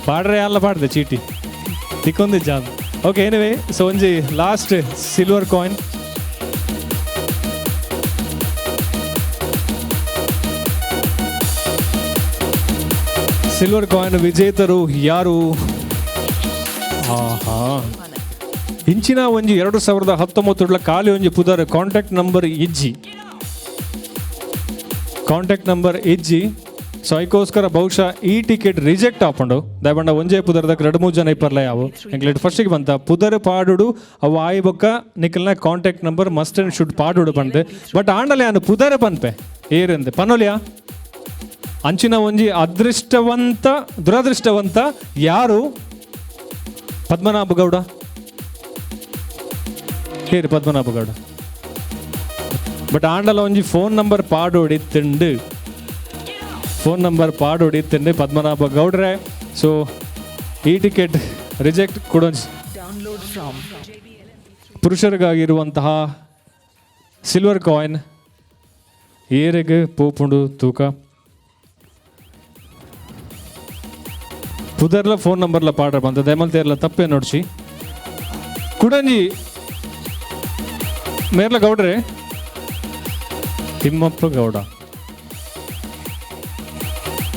ಪಾಡ್ರೆ ಅಲ್ಲ ಪಾಡ್ದೆ ಚೀಟಿ ತಿಕ್ಕೊಂದು ಜಾಬ್. ಓಕೆ ಎನಿವೇ ಸೊ ಒಂಜಿ last silver coin. Silver coin ವಿಜೇತರು ಯಾರು? ಇಂಚಿನ ಒಂಜಿ 2019 ಖಾಲಿ ಒಂಜಿ ಪುದರ್ ಕಾಂಟ್ಯಾಕ್ಟ್ ನಂಬರ್ ಇಜ್ಜಿ ಸೊ ಅದಕ್ಕೋಸ್ಕರ ಬಹುಶಃ ಈ ಟಿಕೆಟ್ ರಿಜೆಕ್ಟ್ ಆಪಂಡು ದಯಬಂಡ ಒಂಜೇ ಪುದರ್ದಕ್ಕೆ 2-3 ಜನ ಇಪ್ಪರ್ಲ ಯಾವು ಎಂಕ್ಲೆಟ್ ಫಸ್ಟಿಗೆ ಬಂತ ಪುದರ್ ಪಾಡುಡು ಅವು ಆಯ್ ಬೊಕ್ಕ ನಿಖಲ್ನ contact number must and should ಪಾಡುಡು ಬಂದೆ ಬಟ್ ಆಂಡಲೆ ಅನ್ನು ಪುದರ್ ಪನ್ಪೆ ಏರೆಂದೆ ಪನ್ನೋಲಿಯಾ ಅಂಚಿನ ಒಂಜಿ ದುರದೃಷ್ಟವಂತ ಯಾರು? ಪದ್ಮನಾಭ ಗೌಡ ಹೇರಿ ಪದ್ಮನಾಭ ಗೌಡ. ಬಟ್ ಆಂಡಲ ಒಂಜಿ ಫೋನ್ ನಂಬರ್ ಪಾಡೊಡಿತ್ತಂಡು ಪದ್ಮನಾಭ ಗೌಡ್ರೆ. ಸೊ ಈ ಟಿಕೆಟ್ ರಿಜೆಕ್ಟ್ ಕೊಡೊಂಜಿ ಪುರುಷರಿಗಾಗಿರುವಂತಹ ಸಿಲ್ವರ್ ಕಾಯಿನ್ ಏರೆಗೆ ಪೋಪುಂಡು ತೂಕ ಪುದರ್ಲ ಫೋನ್ ನಂಬರ್ಲ ಪಾಡ್ರ ಬಂತ ದಯಮಲ್ತೇರ್ಲ ತಪ್ಪೇ ನೋಡ್ಸಿ ಕುಡಂಜಿ ಮೇರ್ಲ ಗೌಡ್ರೆ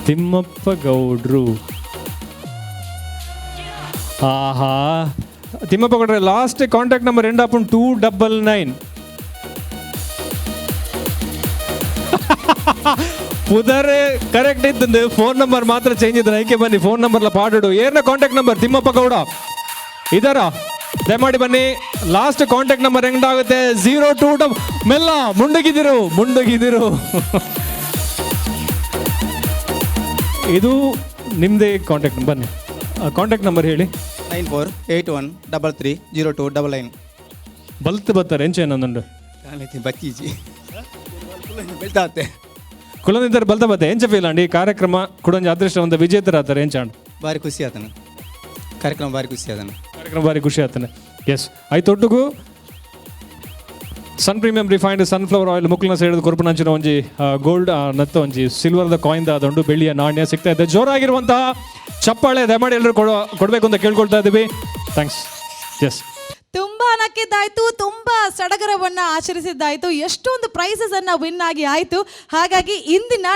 ತಿಮ್ಮಪ್ಪ ಗೌಡ್ರು. ಆಹಾ ತಿಮ್ಮಪ್ಪ ಗೌಡ್ರೆ ಲಾಸ್ಟ್ ಕಾಂಟ್ಯಾಕ್ಟ್ ನಂಬರ್ ಎಂಡ್ ಆಪನ್ 299. ಪುದರೆ ಕರೆಕ್ಟ್ ಇದ್ದಂದು ಫೋನ್ ನಂಬರ್ ಮಾತ್ರ ಚೇಂಜ್ ಇದ್ರೆ ಐಕೆ ಬನ್ನಿ ಫೋನ್ ನಂಬರ್ಲ ಪಾಡು ಏರ್ನ ಕಾಂಟ್ಯಾಕ್ಟ್ ನಂಬರ್ ತಿಮ್ಮಪ್ಪ ಗೌಡ ಇದಾರ ದಯಮಾಡಿ ಬನ್ನಿ. ಲಾಸ್ಟ್ ಕಾಂಟ್ಯಾಕ್ಟ್ ನಂಬರ್ ಹೆಂಗಾಗುತ್ತೆ 02 ಮೆಲ್ಲ ಮುಂಡಗಿದಿರು ಇದು ನಿಮ್ಮದೇ ಕಾಂಟ್ಯಾಕ್ಟ್ ಬನ್ನಿ. ಕಾಂಟ್ಯಾಕ್ಟ್ ನಂಬರ್ ಹೇಳಿ. 9481330299. ಬಲ್ತ್ ಬರ್ತಾರೆ ಎಂಚೇನೊಂದುಂಡು ಬಕ್ಕೀಜಿ ಕುಲನಿದ್ದಾರೆ ಬಲ್ತ ಬತ್ತೆ ಎಂಚ ಫೀಲ್ ಅಂಡಿ ಕಾರ್ಯಕ್ರಮ ಕುಡೊಂಜಿ ಅದೃಷ್ಟವಂತ ವಿಜೇತರಾಗ್ತಾರೆ ಎಂಚಾಂಡ್ ಭಾರಿ ಖುಷಿ ಆತನ ಕಾರ್ಯಕ್ರಮ ಭಾರಿ ಖುಷಿ ಆಗ್ತಾನೆ. ಎಸ್ ಐತೊಟ್ಟಿಗೂ ಸನ್ ಪ್ರೀಮಿಯಂ ರಿಫೈನ್ಡ್ ಸನ್ಫ್ಲವರ್ ಆಯಿಲ್ ಮುಕ್ಲಿನ ಸೇರಿದ ಕೊರ್ಪುನಂಚಿನ ಒಂಜಿ ಗೋಲ್ಡ್ ನತ್ತ ಒಂಜಿ ಸಿಲ್ವರ್ದ ಕಾಯಿನ್ ಅದೊಂದು ಬೆಳ್ಳಿಯ ನಾಣ್ಯ ಸಿಗ್ತಾ ಇದೆ. ಜೋರಾಗಿರುವಂತಹ ಚಪ್ಪಾಳೆ ದಯಮಾಡಿ ಎಲ್ಲರೂ ಕೊಡಬೇಕು ಅಂತ ಕೇಳ್ಕೊಳ್ತಾ ಇದ್ದೀವಿ. ಥ್ಯಾಂಕ್ಸ್. ಎಸ್ ತುಂಬಾ ನಕ್ಕಿದ್ದಾಯ್ತು, ತುಂಬಾ ಸಡಗರವನ್ನ ಆಚರಿಸಿದ್ದಾಯ್ತು, ಎಷ್ಟೊಂದು ಪ್ರೈಸಸ್ ಅನ್ನ ವಿನ್ ಆಗಿ ಆಯ್ತು. ಹಾಗಾಗಿ ಇಂದಿನ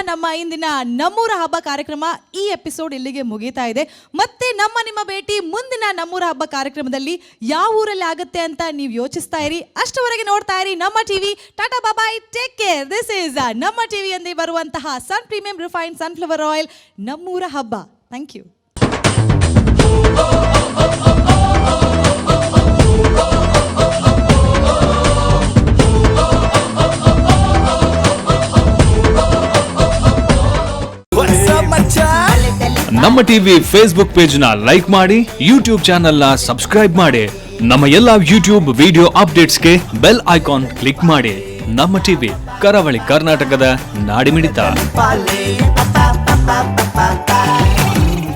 ನಮ್ಮೂರ ಹಬ್ಬ ಕಾರ್ಯಕ್ರಮ ಈ ಎಪಿಸೋಡ್ ಇಲ್ಲಿಗೆ ಮುಗೀತಾ ಇದೆ. ಮತ್ತೆ ನಿಮ್ಮ ಭೇಟಿ ಮುಂದಿನ ನಮ್ಮೂರ ಹಬ್ಬ ಕಾರ್ಯಕ್ರಮದಲ್ಲಿ ಯಾವ ಊರಲ್ಲಿ ಆಗುತ್ತೆ ಅಂತ ನೀವು ಯೋಚಿಸ್ತಾ ಇರಿ. ಅಷ್ಟವರೆಗೆ ನೋಡ್ತಾ ಇರಿ Namma TV. Tata bye, take care. This is Namma TV ಎಂದೇ ಬರುವಂತಹ Sun premium refined sunflower oil ನಮ್ಮೂರ ಹಬ್ಬ. Thank you. Namma TV Facebook page ನ ಲೈಕ್ ಮಾಡಿ, ಯೂಟ್ಯೂಬ್ ಚಾನೆಲ್ ನ ಸಬ್ಸ್ಕ್ರೈಬ್ ಮಾಡಿ, ನಮ್ಮ ಎಲ್ಲಾ ಯೂಟ್ಯೂಬ್ ವಿಡಿಯೋ ಅಪ್ಡೇಟ್ಸ್ಗೆ ಬೆಲ್ ಐಕಾನ್ ಕ್ಲಿಕ್ ಮಾಡಿ. ನಮ್ಮ ಟಿವಿ ಕರಾವಳಿ ಕರ್ನಾಟಕದ ನಾಡಿಮಿಡಿತ.